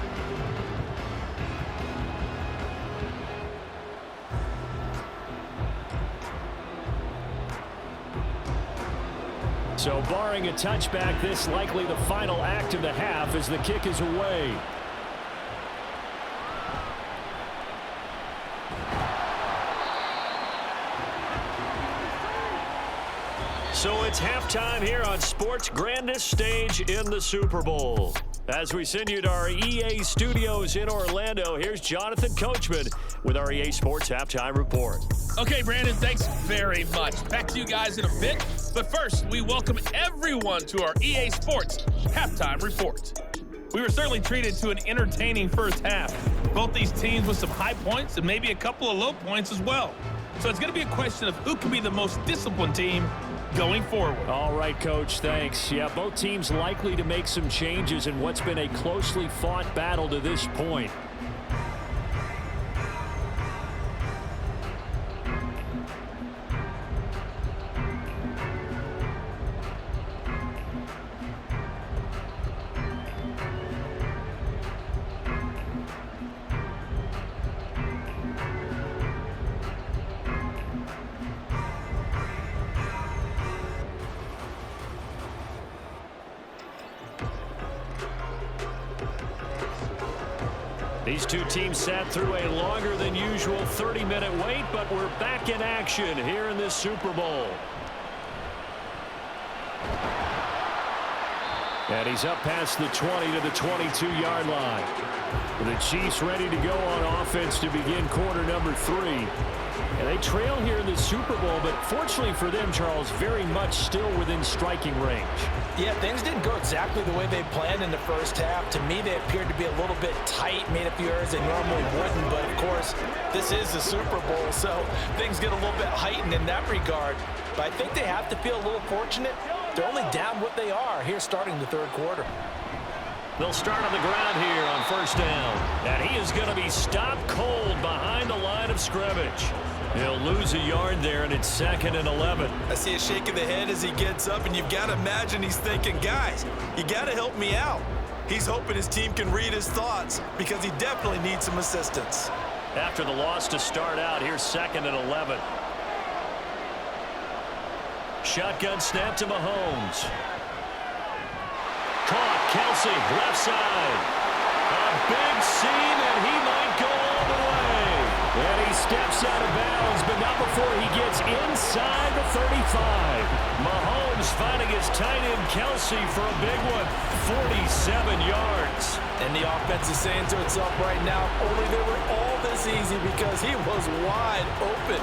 So barring a touchback, this likely the final act of the half as the kick is away. So it's halftime here on sports' grandest stage in the Super Bowl. As we send you to our EA studios in Orlando, here's Jonathan Coachman with our EA Sports Halftime Report.
Okay, Brandon, thanks very much. Back to you guys in a bit. But first, we welcome everyone to our EA Sports Halftime Report. We were certainly treated to an entertaining first half. Both these teams with some high points and maybe a couple of low points as well. So it's going to be a question of who can be the most disciplined team going forward.
All right, Coach, thanks. Yeah, both teams likely to make some changes in what's been a closely fought battle to this point. These two teams sat through a longer than usual 30-minute wait, but we're back in action here in this Super Bowl. And he's up past the 20 to the 22-yard line. The Chiefs ready to go on offense to begin quarter number 3. And they trail here in the Super Bowl, but fortunately for them, Charles, very much still within striking range.
Yeah, things didn't go exactly the way they planned in the first half. To me, they appeared to be a little bit tight, made a few errors they normally wouldn't. But, of course, this is the Super Bowl, so things get a little bit heightened in that regard. But I think they have to feel a little fortunate. They're only down what they are here starting the third quarter.
They'll start on the ground here on first down. And he is going to be stopped cold behind the line of scrimmage. He'll lose a yard there, and it's 2nd and 11.
I see a shake of the head as he gets up, and you've got to imagine he's thinking, guys, you got to help me out. He's hoping his team can read his thoughts because he definitely needs some assistance.
After the loss to start out, here's 2nd and 11. Shotgun snap to Mahomes. Caught. Kelsey, left side. A big seam, and he might go all the way. And he steps out of bounds, but not before he gets inside the 35. Mahomes finding his tight end Kelsey for a big one. 47 yards.
And the offense is saying to itself right now, only they were all this easy because he was wide open.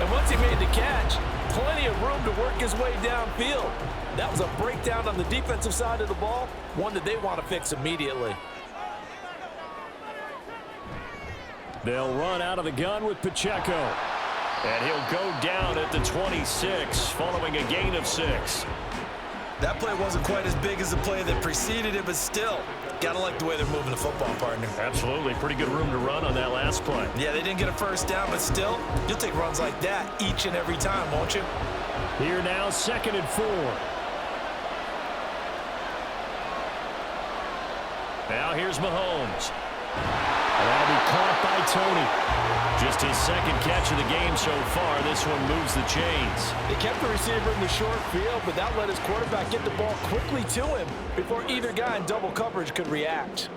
And once he made the catch, plenty of room to work his way downfield. That was a breakdown on the defensive side of the ball, one that they want to fix immediately.
They'll run out of the gun with Pacheco. And he'll go down at the 26 following a gain of 6.
That play wasn't quite as big as the play that preceded it, but still, gotta like the way they're moving the football, partner.
Absolutely. Pretty good room to run on that last play.
Yeah, they didn't get a first down, but still, you'll take runs like that each and every time, won't you?
Here now, 2nd and 4. Now here's Mahomes. And that'll be caught by Tony. Just his 2nd catch of the game so far. This one moves the chains.
They kept the receiver in the short field, but that let his quarterback get the ball quickly to him before either guy in double coverage could react.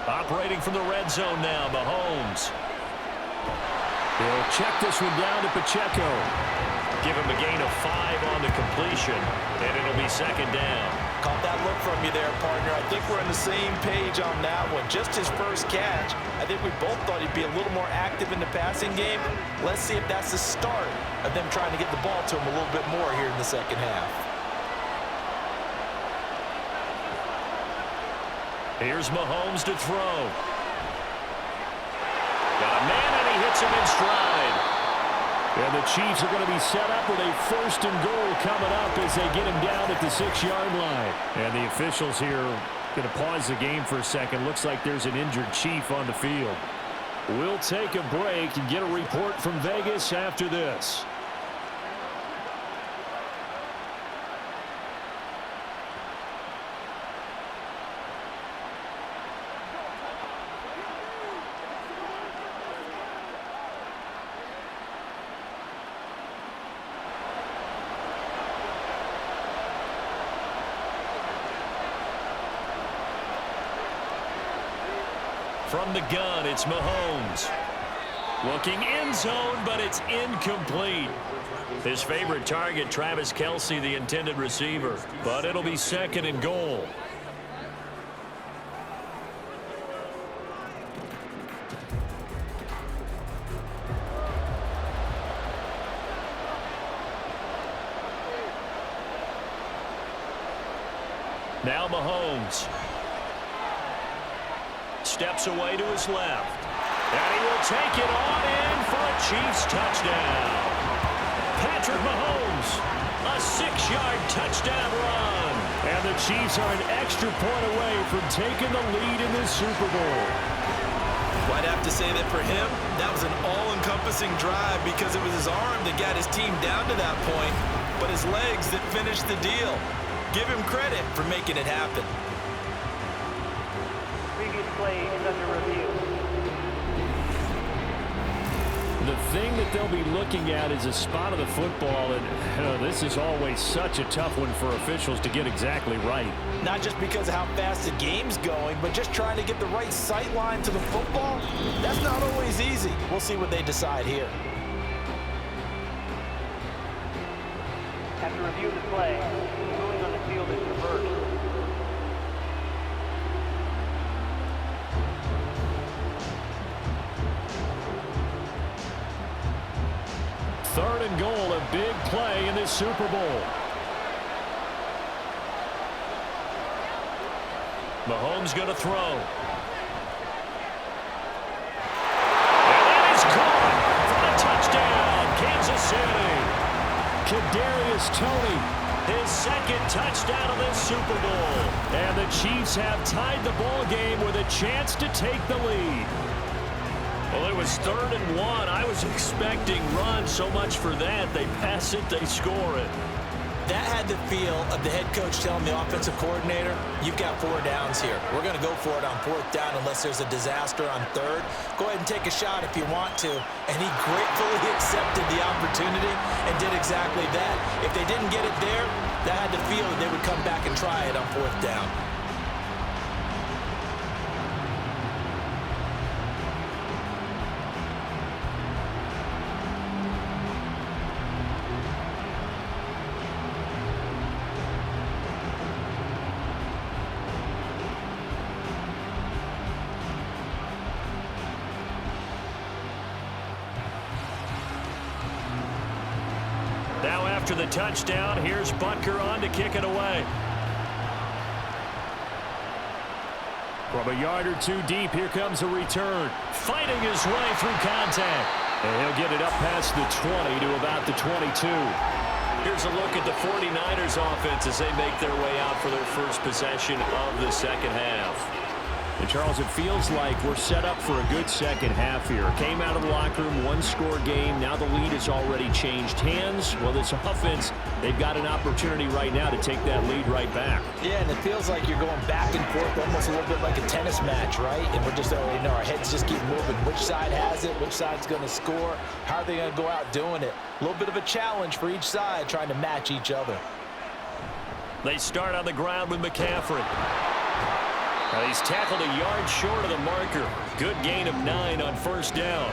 Operating from the red zone now, Mahomes. He'll check this one down to Pacheco. Give him a gain of 5 on the completion, and it'll be 2nd down.
Caught that look from you there, partner. I think we're on the same page on that one. Just his first catch. I think we both thought he'd be a little more active in the passing game. Let's see if that's the start of them trying to get the ball to him a little bit more here in the second half.
Here's Mahomes to throw. Got a man, and he hits him in stride. And the Chiefs are going to be set up with a 1st and goal coming up as they get him down at the 6-yard line. And the officials here going to pause the game for a second. Looks like there's an injured Chief on the field. We'll take a break and get a report from Vegas after this. From the gun, it's Mahomes. Looking end zone, but it's incomplete. His favorite target, Travis Kelsey, the intended receiver. But it'll be 2nd and goal. Now Mahomes. Steps away to his left. And he will take it on in for a Chiefs touchdown. Patrick Mahomes, a 6-yard touchdown run. And the Chiefs are an extra point away from taking the lead in this Super Bowl.
Well, I'd have to say that for him, that was an all-encompassing drive because it was his arm that got his team down to that point, but his legs that finished the deal. Give him credit for making it happen.
Play is under review.
The thing that they'll be looking at is a spot of the football, and this is always such a tough one for officials to get exactly right.
Not just because of how fast the game's going, but just trying to get the right sight line to the football. That's not always easy. We'll see what they decide here.
After review of the play, the ruling on the field is reversed.
Third and goal, a big play in this Super Bowl. Mahomes going to throw. And that is caught for the touchdown, Kansas City. Kadarius Toney, his 2nd touchdown of this Super Bowl. And the Chiefs have tied the ball game with a chance to take the lead. Well, it was 3rd and 1. I was expecting run, so much for that. They pass it, they score it.
That had the feel of the head coach telling the offensive coordinator, you've got 4 downs here. We're going to go for it on 4th down unless there's a disaster on 3rd. Go ahead and take a shot if you want to. And he gratefully accepted the opportunity and did exactly that. If they didn't get it there, that had the feel that they would come back and try it on 4th down.
Now after the touchdown, here's Butker on to kick it away. From a yard or 2 deep, here comes a return. Fighting his way through contact. And he'll get it up past the 20 to about the 22. Here's a look at the 49ers offense as they make their way out for their first possession of the second half. And Charles, it feels like we're set up for a good second half here. Came out of the locker room, 1-score game. Now the lead has already changed hands. Well, this offense, they've got an opportunity right now to take that lead right back.
Yeah, and it feels like you're going back and forth, almost a little bit like a tennis match, right? And we're just already know our heads just keep moving. Which side has it? Which side's going to score? How are they going to go out doing it? A little bit of a challenge for each side, trying to match each other.
They start on the ground with McCaffrey. He's tackled a yard short of the marker. Good gain of 9 on 1st down.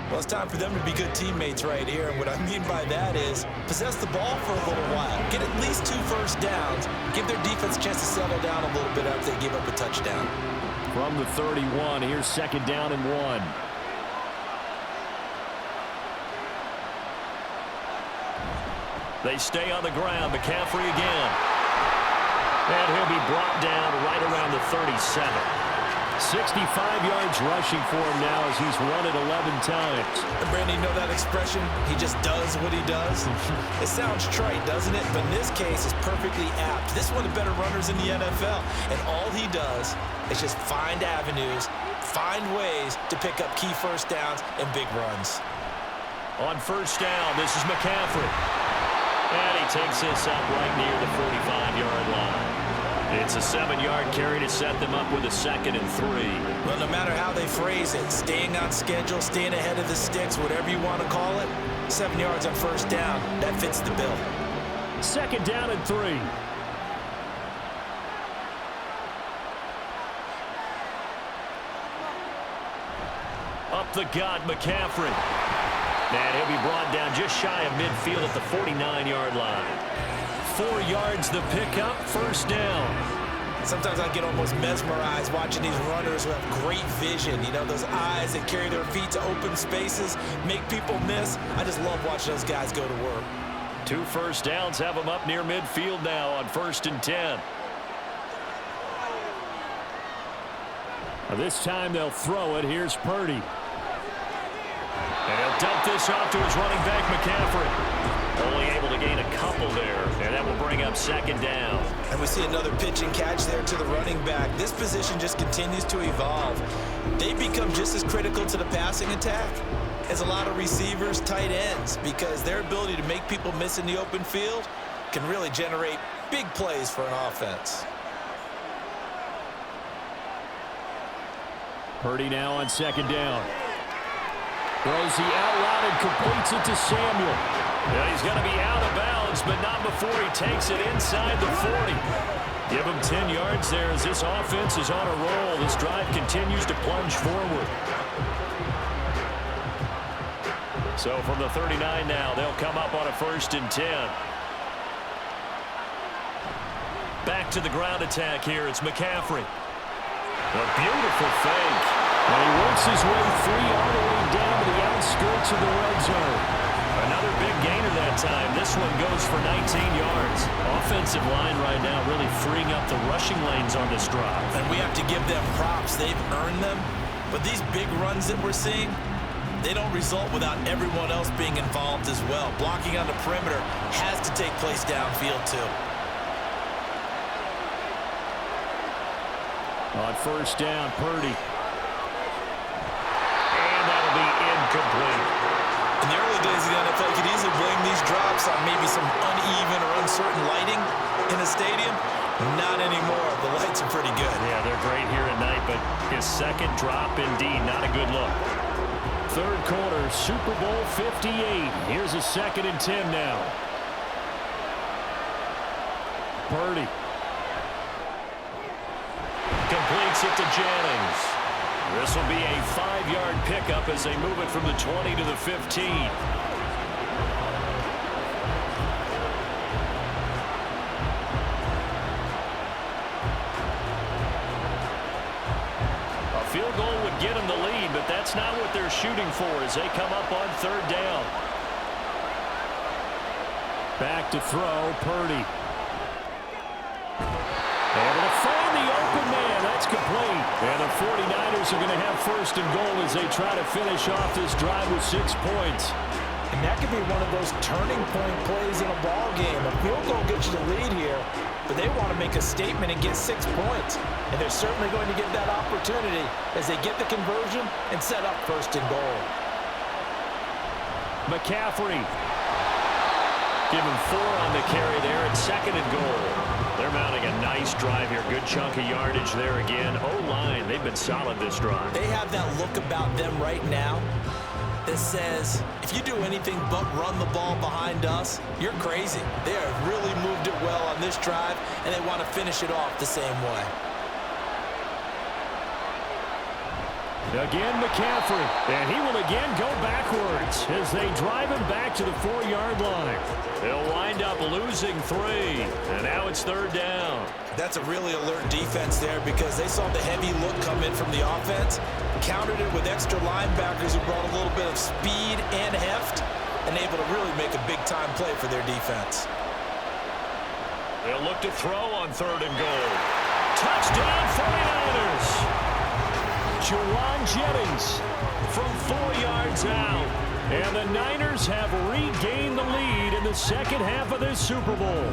Well, it's time for them to be good teammates right here. And what I mean by that is possess the ball for a little while. Get at least 2 first downs. Give their defense a chance to settle down a little bit after they give up a touchdown.
From the 31, here's 2nd down and 1. They stay on the ground. McCaffrey again. And he'll be brought down right around the 37. 65 yards rushing for him now as he's run it 11 times.
And Brandon, you know that expression? He just does what he does. It sounds trite, doesn't it? But in this case, it's perfectly apt. This is one of the better runners in the NFL. And all he does is just find avenues, find ways to pick up key first downs and big runs.
On 1st down, this is McCaffrey. And he takes this up right near the 45-yard line. It's a 7-yard carry to set them up with a 2nd and 3.
Well, no matter how they phrase it, staying on schedule, staying ahead of the sticks, whatever you want to call it, 7 yards on 1st down, that fits the bill.
2nd down and 3. Up the gut, McCaffrey. And he'll be brought down just shy of midfield at the 49-yard line. 4 yards the pickup, 1st down.
Sometimes I get almost mesmerized watching these runners who have great vision. You know, those eyes that carry their feet to open spaces, make people miss. I just love watching those guys go to work.
2 first downs have them up near midfield now on 1st and 10. Now this time they'll throw it. Here's Purdy. And he'll dump this off to his running back, McCaffrey. Only able to gain a couple there, and that will bring up 2nd down.
And we see another pitch and catch there to the running back. This position just continues to evolve. They become just as critical to the passing attack as a lot of receivers, tight ends, because their ability to make people miss in the open field can really generate big plays for an offense.
Purdy now on 2nd down. Throws the out route and completes it to Samuel. Yeah, he's going to be out of bounds, but not before he takes it inside the 40. Give him 10 yards there as this offense is on a roll. This drive continues to plunge forward. So from the 39 now, they'll come up on a 1st and 10. Back to the ground attack here. It's McCaffrey. A beautiful fake. And he works his way free all the way down to the outskirts of the red zone. Another big gainer that time. This one goes for 19 yards. Offensive line right now really freeing up the rushing lanes on this drive.
And we have to give them props. They've earned them. But these big runs that we're seeing, they don't result without everyone else being involved as well. Blocking on the perimeter has to take place downfield too.
On 1st down, Purdy. And that'll be incomplete.
In the early days of the NFL, you could easily blame these drops on maybe some uneven or certain lighting in a stadium? Not anymore. The lights are pretty good.
Yeah, they're great here at night, but his second drop, indeed, not a good look. Third quarter, Super Bowl 58. Here's a 2nd and 10 now. Purdy. Completes it to Jennings. This will be a 5-yard pickup as they move it from the 20 to the 15. A field goal would get them the lead, but that's not what they're shooting for as they come up on 3rd down. Back to throw, Purdy. Able to find the open man. That's complete. And the 49ers are going to have 1st and goal as they try to finish off this drive with 6 points.
And that could be one of those turning point plays in a ball game. A field goal gets you the lead here, but they want to make a statement and get 6 points. And they're certainly going to get that opportunity as they get the conversion and set up 1st and goal.
McCaffrey. Give him 4 on the carry there at 2nd and goal. They're mounting a nice drive here. Good chunk of yardage there again. O-line, they've been solid this drive.
They have that look about them right now that says, if you do anything but run the ball behind us, you're crazy. They have really moved it well on this drive, and they want to finish it off the same way.
Again, McCaffrey, and he will again go backwards as they drive him back to the 4-yard line. They'll wind up losing 3, and now it's 3rd down.
That's a really alert defense there because they saw the heavy look come in from the offense, countered it with extra linebackers who brought a little bit of speed and heft, and able to really make a big-time play for their defense.
They'll look to throw on 3rd and goal. Touchdown, 49ers! Juwan Jennings from 4 yards out. And the Niners have regained the lead in the 2nd half of this Super Bowl.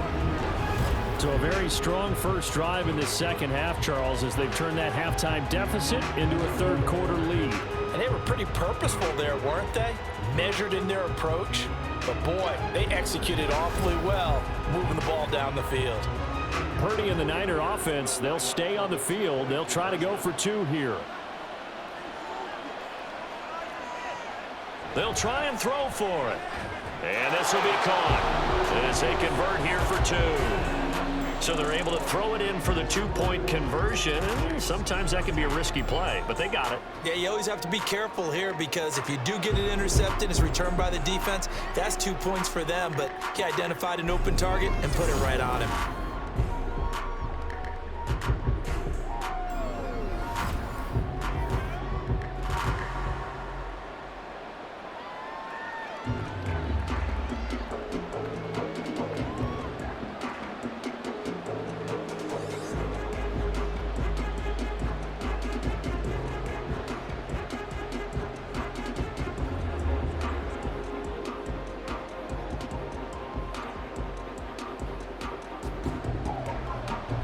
So a very strong first drive in the 2nd half, Charles, as they've turned that halftime deficit into a 3rd quarter lead.
And they were pretty purposeful there, weren't they? Measured in their approach. But boy, they executed awfully well, moving the ball down the field.
Purdy and the Niner offense, they'll stay on the field. They'll try to go for 2 here. They'll try and throw for it. And this will be caught as they convert here for 2. So they're able to throw it in for the 2-point conversion. Sometimes that can be a risky play, but they got it.
Yeah, you always have to be careful here because if you do get it intercepted, it's returned by the defense, that's 2 points for them. But he identified an open target and put it right on him.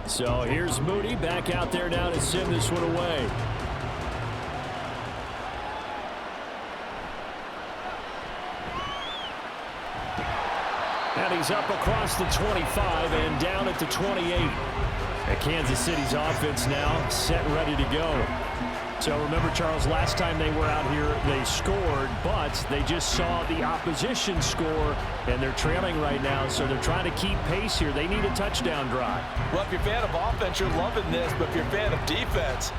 So here's Moody back out there now to send this one away. And he's up across the 25 and down at the 28. And Kansas City's offense now set and ready to go. So remember, Charles, last time they were out here, they scored, but they just saw the opposition score, and they're trailing right now, so they're trying to keep pace here. They need a touchdown drive.
Well, if you're a fan of offense, you're loving this, but if you're a fan of defense,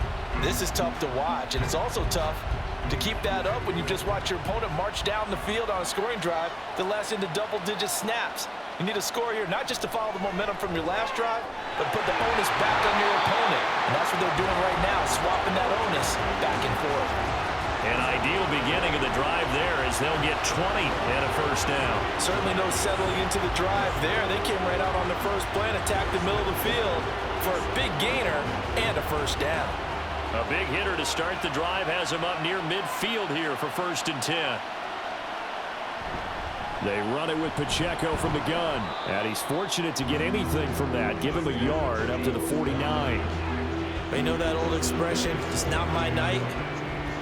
this is tough to watch, and it's also tough to keep that up when you just watch your opponent march down the field on a scoring drive that lasts into double-digit snaps. You need a score here, not just to follow the momentum from your last drive, but put the onus back on your opponent. And that's what they're doing right now, swapping that onus back and forth.
An ideal beginning of the drive there as they'll get 20 and a 1st down.
Certainly no settling into the drive there. They came right out on the first play and attacked the middle of the field for a big gainer and a 1st down.
A big hitter to start the drive has him up near midfield here for 1st and 10. They run it with Pacheco from the gun. And he's fortunate to get anything from that. Give him a yard up to the 49.
They know that old expression, it's not my night.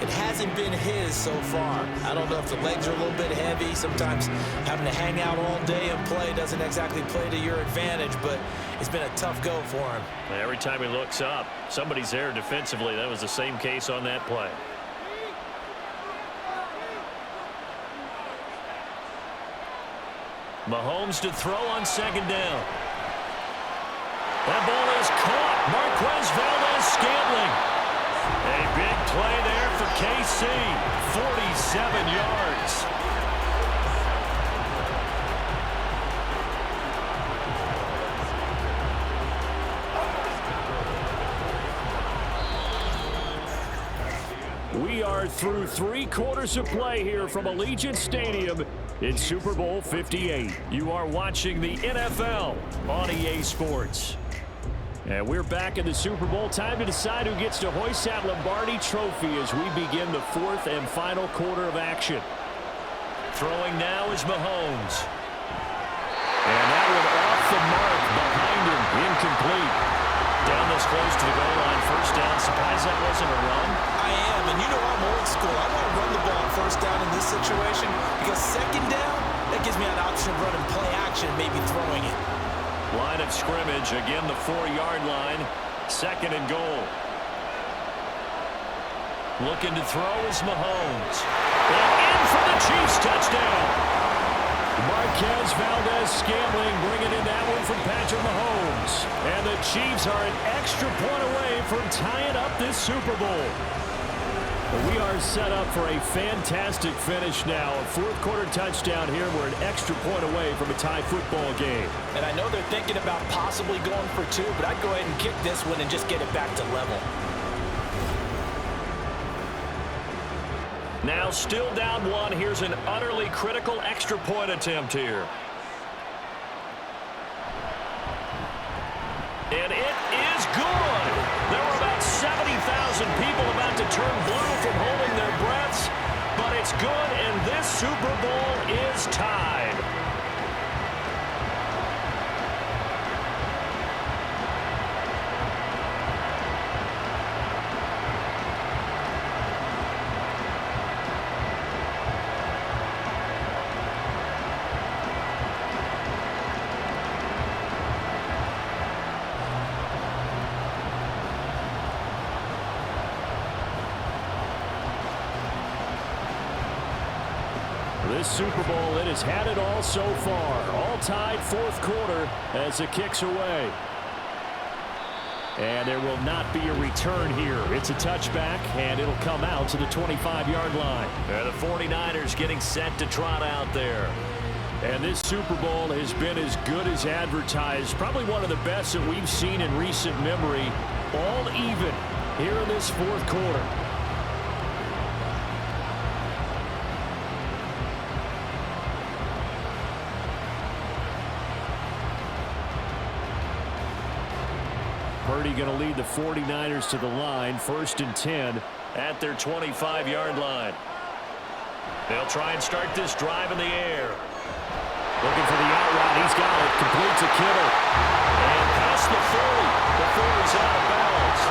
It hasn't been his so far. I don't know if the legs are a little bit heavy. Sometimes having to hang out all day and play doesn't exactly play to your advantage, but it's been a tough go for him.
Every time he looks up, somebody's there defensively. That was the same case on that play. Mahomes to throw on second down. That ball is caught. Marquez Valdes-Scantling. A big play there for KC. 47 yards. We are through 3 quarters of play here from Allegiant Stadium in Super Bowl 58. You are watching the NFL on EA Sports. And we're back in the Super Bowl. Time to decide who gets to hoist that Lombardi trophy as we begin the 4th and final quarter of action. Throwing now is Mahomes. And that one off the mark behind him. Incomplete. Down this close to the goal line. First down. Surprised that wasn't a run.
I am, and you know I'm old school. I want to run the ball on first down in this situation because second down, that gives me an option of running play action, maybe throwing it.
Line of scrimmage, again the 4-yard line. 2nd and goal. Looking to throw is Mahomes. And in for the Chiefs touchdown. Marquez Valdes-Scantling bringing in that one from Patrick Mahomes. And the Chiefs are an extra point away from tying up this Super Bowl. We are set up for a fantastic finish now. A 4th quarter touchdown here. We're an extra point away from a tie football game.
And I know they're thinking about possibly going for 2, but I'd go ahead and kick this one and just get it back to level.
Now still down 1. Here's an utterly critical extra point attempt here. And it is good. There were about 70,000 people about to turn blue from holding their breaths, but it's good, and this Super Bowl is tied. This Super Bowl, it has had it all so far. All tied 4th quarter as it kicks away. And there will not be a return here. It's a touchback, and it'll come out to the 25-yard line. And the 49ers getting set to trot out there. And this Super Bowl has been as good as advertised. Probably one of the best that we've seen in recent memory. All even here in this 4th quarter. Purdy going to lead the 49ers to the line. 1st and 10 at their 25-yard line. They'll try and start this drive in the air. Looking for the out route. He's got it. Completes a Kittle. And past the 40. The 40's out of bounds.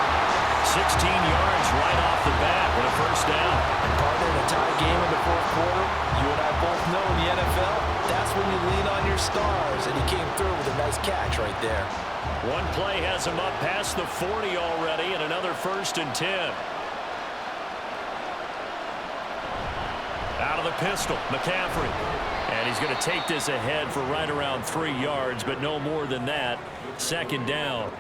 16 yards right off the bat with a first down.
And partner, in a tie game in the 4th quarter, you and I both know in the NFL, that's when you lean on your stars. And he came through with a nice catch right there.
One play has him up past the 40 already, and another 1st and 10. Out of the pistol, McCaffrey. And he's going to take this ahead for right around 3 yards, but no more than that. 2nd down.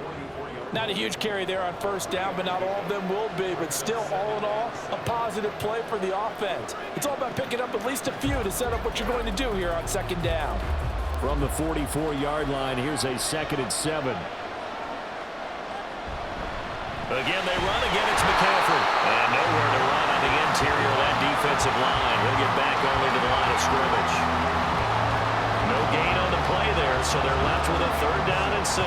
Not a huge carry there on 1st down, but not all of them will be. But still, all in all, a positive play for the offense. It's all about picking up at least a few to set up what you're going to do here on 2nd down.
From the 44-yard line, here's a 2nd and 7. Again, they run. Again, it's McCaffrey. And nowhere to run on the interior of that defensive line. He'll get back only to the line of scrimmage. No gain on the play there, so they're left with a 3rd down and 6.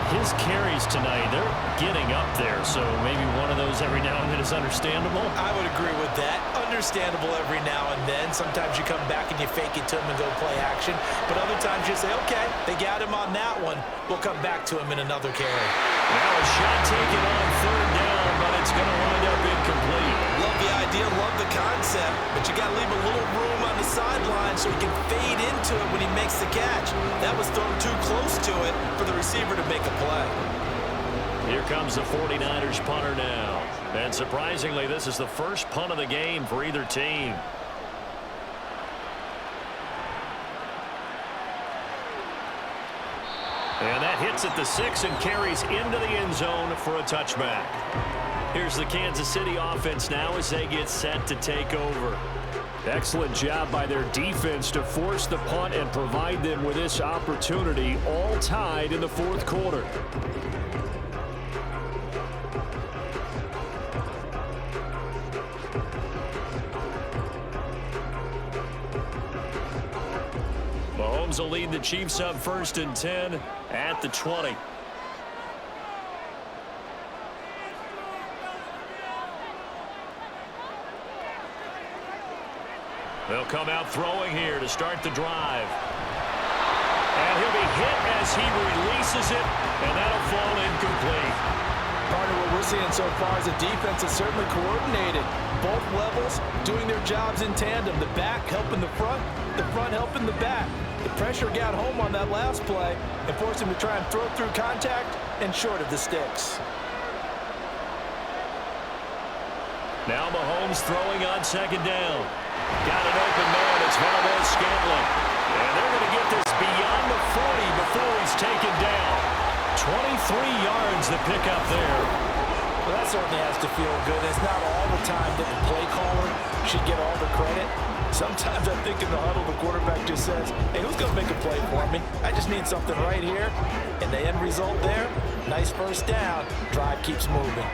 His carries tonight, they're getting up there, so maybe one of those every now and then is understandable.
I would agree with that. Understandable every now and then. Sometimes you come back and you fake it to him and go play action, but other times you say, okay, they got him on that one. We'll come back to him in another carry.
Now a shot taken on 3rd down, but it's going to wind up incomplete.
the concept, but you got to leave a little room on the sideline so he can fade into it when he makes the catch. That was thrown too close to it for the receiver to make a play.
Here comes the 49ers punter now. And surprisingly, this is the first punt of the game for either team. And that hits at the 6 and carries into the end zone for a touchback. Here's the Kansas City offense now as they get set to take over. Excellent job by their defense to force the punt and provide them with this opportunity, all tied in the fourth quarter. Mahomes will lead the Chiefs up 1st and 10 at the 20. They'll come out throwing here to start the drive. And he'll be hit as he releases it, and that'll fall incomplete.
Partner, what we're seeing so far is the defense is certainly coordinated. Both levels doing their jobs in tandem. The back helping the front helping the back. The pressure got home on that last play and forced him to try and throw through contact and short of the sticks.
Now Mahomes throwing on 2nd down. Got an open man. It's Valdez-Scantling. And they're going to get this beyond the 40 before he's taken down. 23 yards to pick up there.
Well, that certainly has to feel good. It's not all the time that the play caller should get all the credit. Sometimes I think in the huddle, the quarterback just says, hey, who's going to make a play for me? I just need something right here. And the end result there, nice first down. Drive keeps moving.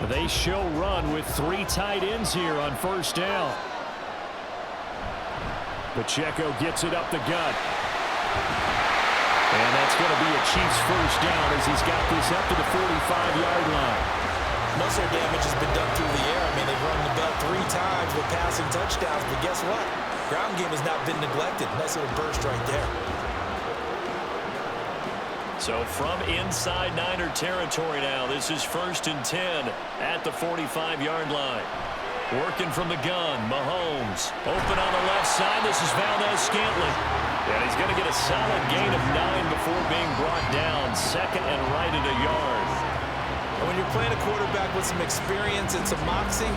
They show run with 3 tight ends here on 1st down. Pacheco gets it up the gut. And that's going to be a Chiefs 1st down as he's got this up to the 45-yard line.
Most of their damage has been done through the air. I mean, they've run the ball 3 times with passing touchdowns, but guess what? Ground game has not been neglected. Nice little burst right there.
So from inside Niner territory now, this is 1st and 10 at the 45-yard line. Working from the gun, Mahomes. Open on the left side, this is Valdez-Scantling. And he's going to get a solid gain of 9 before being brought down. 2nd and right at a yard.
And when you're playing a quarterback with some experience and some moxie,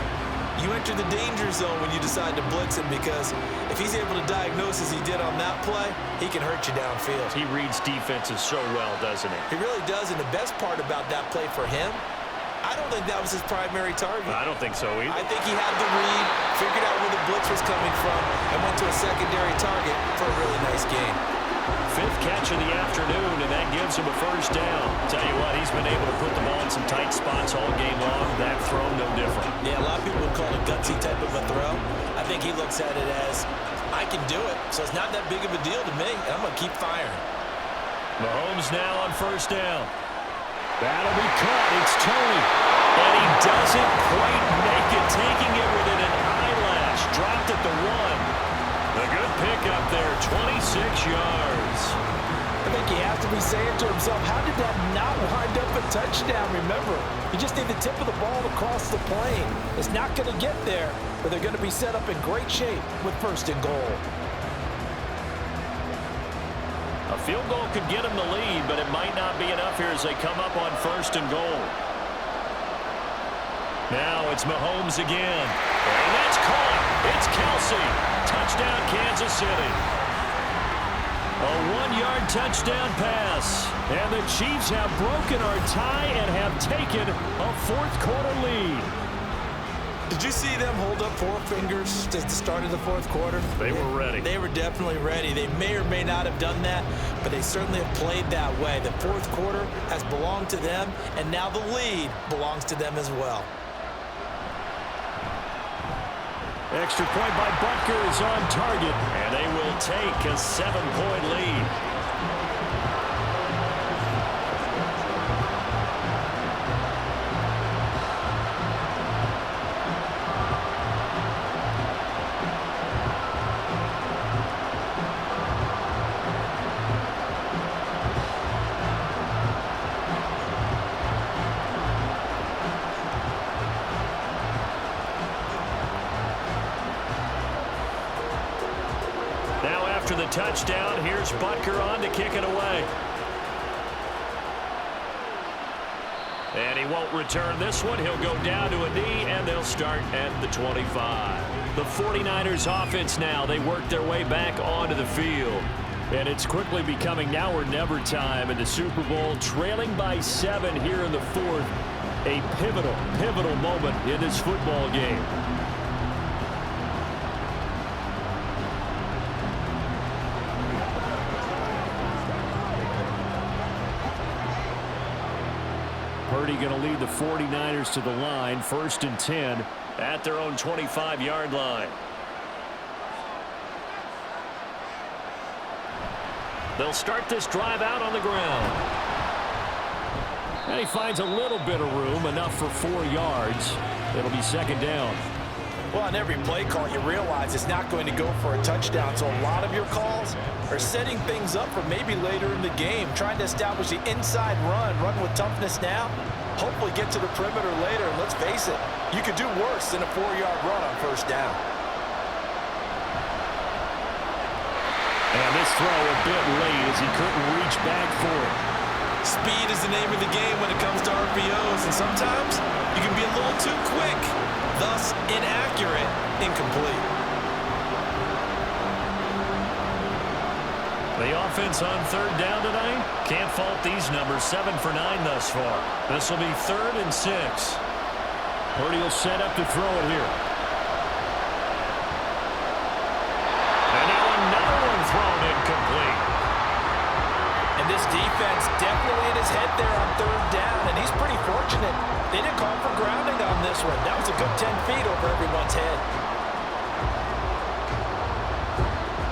you enter the danger zone when you decide to blitz him, because if he's able to diagnose as he did on that play, he can hurt you downfield.
He reads defenses so well, doesn't he?
He really does, and the best part about that play for him, I don't think that was his primary target.
I don't think so either.
I think he had the read, figured out where the blitz was coming from, and went to a secondary target for a really nice gain.
5th catch of the afternoon, and that gives him a 1st down. Tell you what, he's been able to put the ball in some tight spots all game long. That throw, no different.
Yeah, a lot of people would call it a gutsy type of a throw. I think he looks at it as, I can do it, so it's not that big of a deal to me, and I'm going to keep firing.
Mahomes now on 1st down. That'll be caught. It's Tony. And he doesn't quite make it, taking it within an eyelash. Dropped at the 1. A good pickup there, 26 yards.
I think he has to be saying to himself, how did that not wind up a touchdown? Remember, you just need the tip of the ball across the plane. It's not going to get there, but they're going to be set up in great shape with 1st and goal.
A field goal could get him the lead, but it might not be enough here as they come up on 1st and goal. Now it's Mahomes again. And that's caught. It's Kelsey. Touchdown, Kansas City. A 1-yard touchdown pass. And the Chiefs have broken our tie and have taken a 4th quarter lead.
Did you see them hold up 4 fingers at the start of the 4th quarter?
They were ready.
They were definitely ready. They may or may not have done that, but they certainly have played that way. The 4th quarter has belonged to them, and now the lead belongs to them as well.
Extra point by Butker is on target, and they will take a 7-point lead. after the touchdown. Here's Butker on to kick it away. And he won't return this one. He'll go down to a knee, and they'll start at the 25. The 49ers offense now. They work their way back onto the field. And it's quickly becoming now or never time in the Super Bowl, trailing by 7 here in the fourth. A pivotal moment in this football game. Purdy going to lead the 49ers to the line, 1st and 10 at their own 25-yard line. They'll start this drive out on the ground. And he finds a little bit of room, enough for 4 yards. It'll be 2nd down.
Well, on every play call, you realize it's not going to go for a touchdown. So a lot of your calls are setting things up for maybe later in the game, trying to establish the inside run with toughness now, hopefully get to the perimeter later. And let's face it, you could do worse than a 4-yard run on 1st down.
And this throw a bit late as he couldn't reach back for it.
Speed is the name of the game when it comes to RPOs, and sometimes you can be a little too quick, thus inaccurate, incomplete.
The offense on 3rd down tonight, can't fault these numbers, 7 for 9 thus far. This will be 3rd and 6. Purdy will set up to throw it here. And now another one thrown incomplete.
And this defense definitely in his head there on 3rd down, and he's pretty fortunate. They didn't call for grounding on this one. That was a good 10 feet over everyone's head.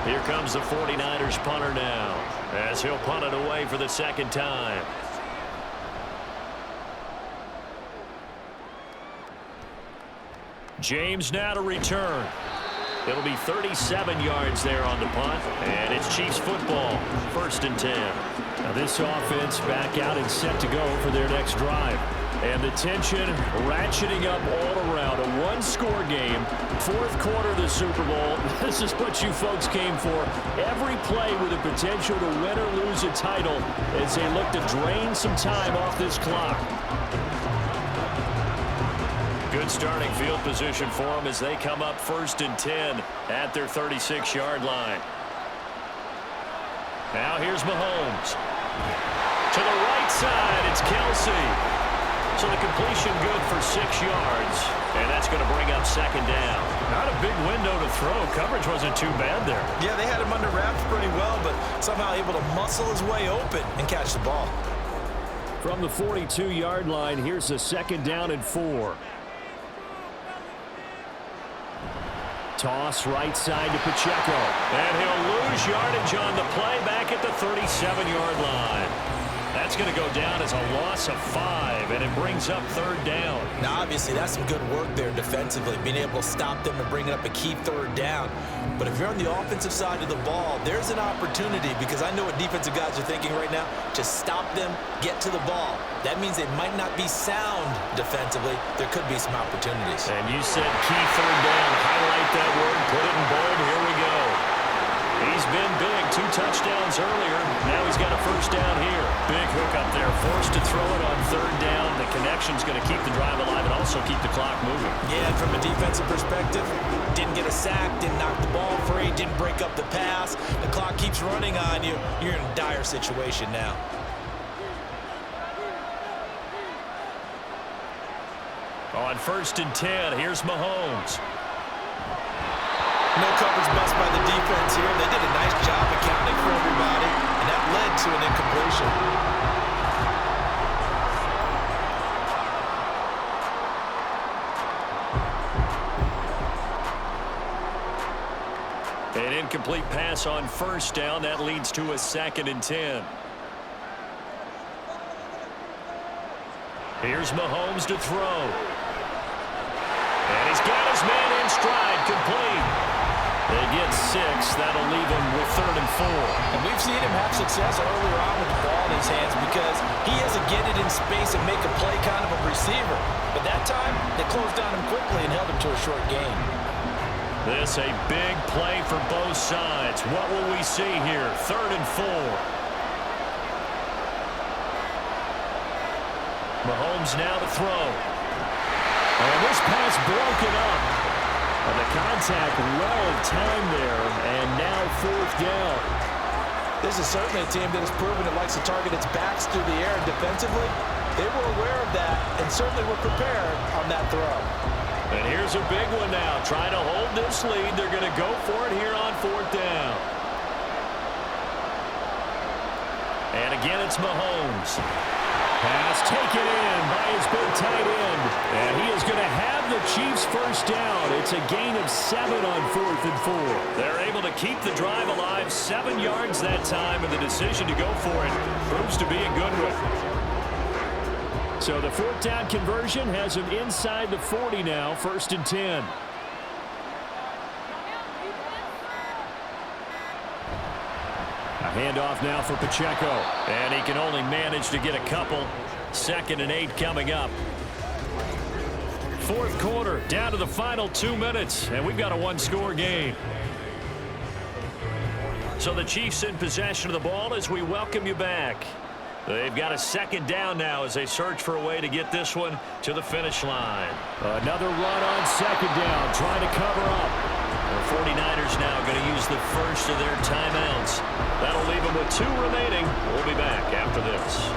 Here comes the 49ers punter now, as he'll punt it away for the 2nd time. James now to return. It'll be 37 yards there on the punt, and it's Chiefs football, 1st and 10. Now this offense back out and set to go for their next drive. And the tension ratcheting up all around. A one-score game, 4th quarter of the Super Bowl. This is what you folks came for. Every play with the potential to win or lose a title as they look to drain some time off this clock. Good starting field position for them as they come up 1st and 10 at their 36-yard line. Now here's Mahomes. To the right side, it's Kelsey. So the completion good for 6 yards, and that's going to bring up 2nd down. Not a big window to throw. Coverage wasn't too bad there.
Yeah, they had him under wraps pretty well, but somehow able to muscle his way open and catch the ball.
From the 42-yard line, here's a 2nd down and 4. Toss right side to Pacheco. And he'll lose yardage on the play back at the 37-yard line. That's going to go down as a loss of 5, and it brings up 3rd down.
Now, obviously, that's some good work there defensively, being able to stop them and bring up a key 3rd down. But if you're on the offensive side of the ball, there's an opportunity, because I know what defensive guys are thinking right now. Just stop them, get to the ball. That means they might not be sound defensively. There could be some opportunities.
And you said key 3rd down. Highlight that word, put it in bold. Here we go. He's been big, 2 touchdowns earlier. Now he's got a 1st down here. Big hook up there, forced to throw it on 3rd down. The connection's going to keep the drive alive and also keep the clock moving.
Yeah, and from a defensive perspective, didn't get a sack, didn't knock the ball free, didn't break up the pass. The clock keeps running on you. You're in a dire situation now.
On 1st and 10, here's Mahomes.
No coverage bust by the defense here. They did a nice job accounting for everybody, and that led to an
incompletion. An incomplete pass on 1st down. That leads to a 2nd and 10. Here's Mahomes to throw. And he's got his man in stride, complete. They get 6. That'll leave him with 3rd and 4.
And we've seen him have success earlier on with the ball in his hands because he has a get it in space and make a play kind of a receiver. But that time, they closed on him quickly and held him to a short gain.
This a big play for both sides. What will we see here? 3rd and 4. Mahomes now to throw. And this pass broken up. And the contact well timed there. And now 4th down.
This is certainly a team that has proven it likes to target its backs through the air. Defensively, they were aware of that and certainly were prepared on that throw.
And here's a big one now. Trying to hold this lead. They're going to go for it here on 4th down. And again, it's Mahomes. Pass taken in by his big tight end. And he is going to have the Chiefs first down. It's a gain of 7 on 4th and 4. They're able to keep the drive alive. 7 yards that time, and the decision to go for it proves to be a good one. So the 4th down conversion has him inside the 40 now, 1st and 10. A handoff now for Pacheco. And he can only manage to get a couple. 2nd and 8 coming up. 4th quarter, down to the final 2 minutes. And we've got a 1-score game. So the Chiefs in possession of the ball as we welcome you back. They've got a 2nd down now as they search for a way to get this one to the finish line. Another run on 2nd down, trying to cover up. The 49ers now going to use the first of their timeouts. That'll leave them with 2 remaining. We'll be back after this.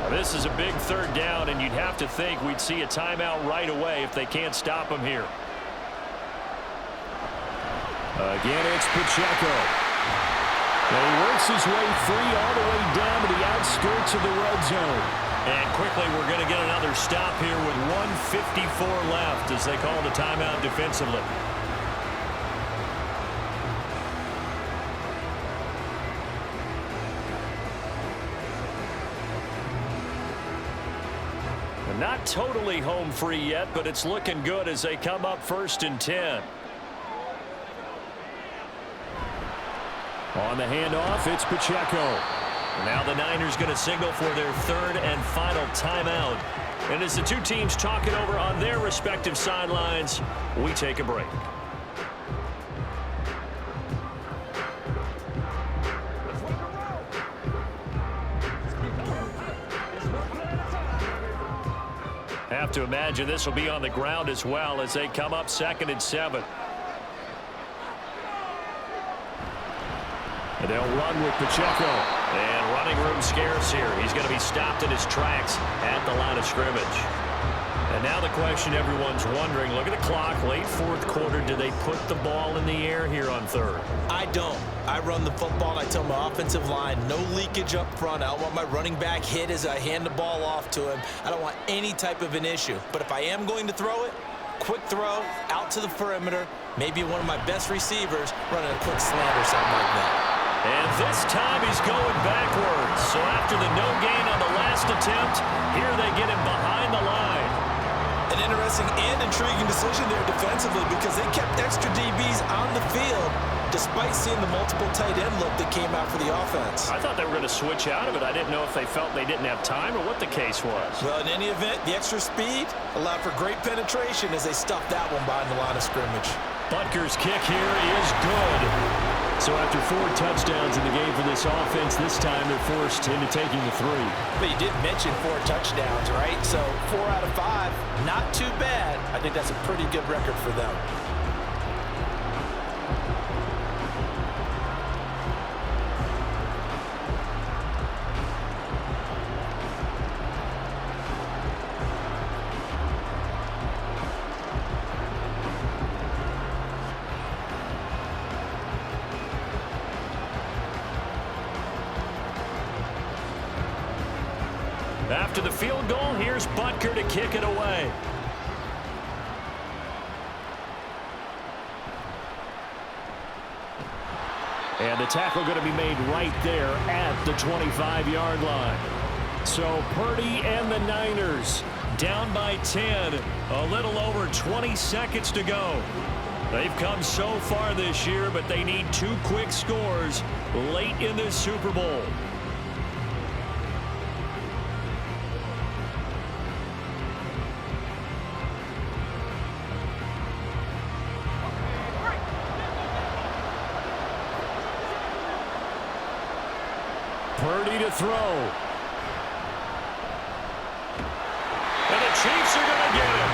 This is a big 3rd down, and you'd have to think we'd see a timeout right away if they can't stop him here. Again, it's Pacheco. And he works his way free all the way down to the outskirts of the red zone. And quickly, we're going to get another stop here with 1:54 left as they call the timeout defensively. Not totally home free yet, but it's looking good as they come up 1st and 10. On the handoff, it's Pacheco. Now the Niners going to signal for their 3rd and final timeout. And as the 2 teams talk it over on their respective sidelines, we take a break. Have to imagine this will be on the ground as well as they come up 2nd and 7. And they'll run with Pacheco. And running room scarce here. He's going to be stopped in his tracks at the line of scrimmage. And now the question everyone's wondering, look at the clock, late 4th quarter, do they put the ball in the air here on 3rd?
I don't. I run the football, and I tell my offensive line, no leakage up front. I don't want my running back hit as I hand the ball off to him. I don't want any type of an issue. But if I am going to throw it, quick throw, out to the perimeter, maybe one of my best receivers running a quick slant or something like that.
And this time he's going backwards. So after the no gain on the last attempt, here they get him behind the line.
An interesting and intriguing decision there defensively because they kept extra DBs on the field despite seeing the multiple tight end look that came out for the offense.
I thought they were going to switch out of it. I didn't know if they felt they didn't have time or what the case was.
Well, in any event, the extra speed allowed for great penetration as they stuffed that one behind the line of scrimmage.
Butker's kick here is good. So after 4 touchdowns in the game for this offense, this time they're forced into taking the 3.
But you did mention 4 touchdowns, right? So 4 out of 5, not too bad. I think that's a pretty good record for them.
After the field goal, here's Butker to kick it away. And the tackle going to be made right there at the 25-yard line. So Purdy and the Niners down by 10. A little over 20 seconds to go. They've come so far this year, but they need 2 quick scores late in this Super Bowl. Purdy to throw. And the Chiefs are going to get him.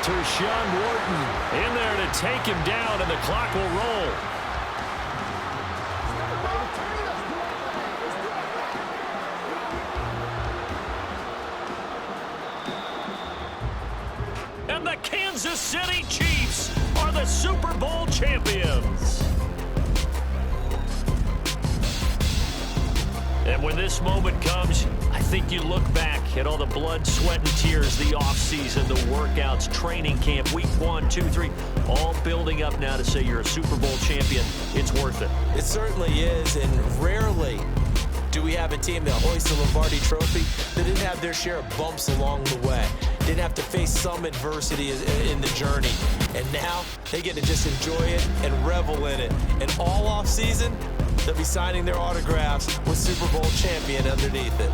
Tershawn Wharton in there to take him down, and the clock will roll. And the Kansas City Chiefs are the Super Bowl champions. And when this moment comes, I think you look back at all the blood, sweat, and tears, the offseason, the workouts, training camp, week 1, 2, 3, all building up now to say you're a Super Bowl champion. It's worth it.
It certainly is, and rarely do we have a team that hoists the Lombardi Trophy that didn't have their share of bumps along the way, didn't have to face some adversity in the journey. And now they get to just enjoy it and revel in it. And all offseason, they'll be signing their autographs with Super Bowl champion underneath it.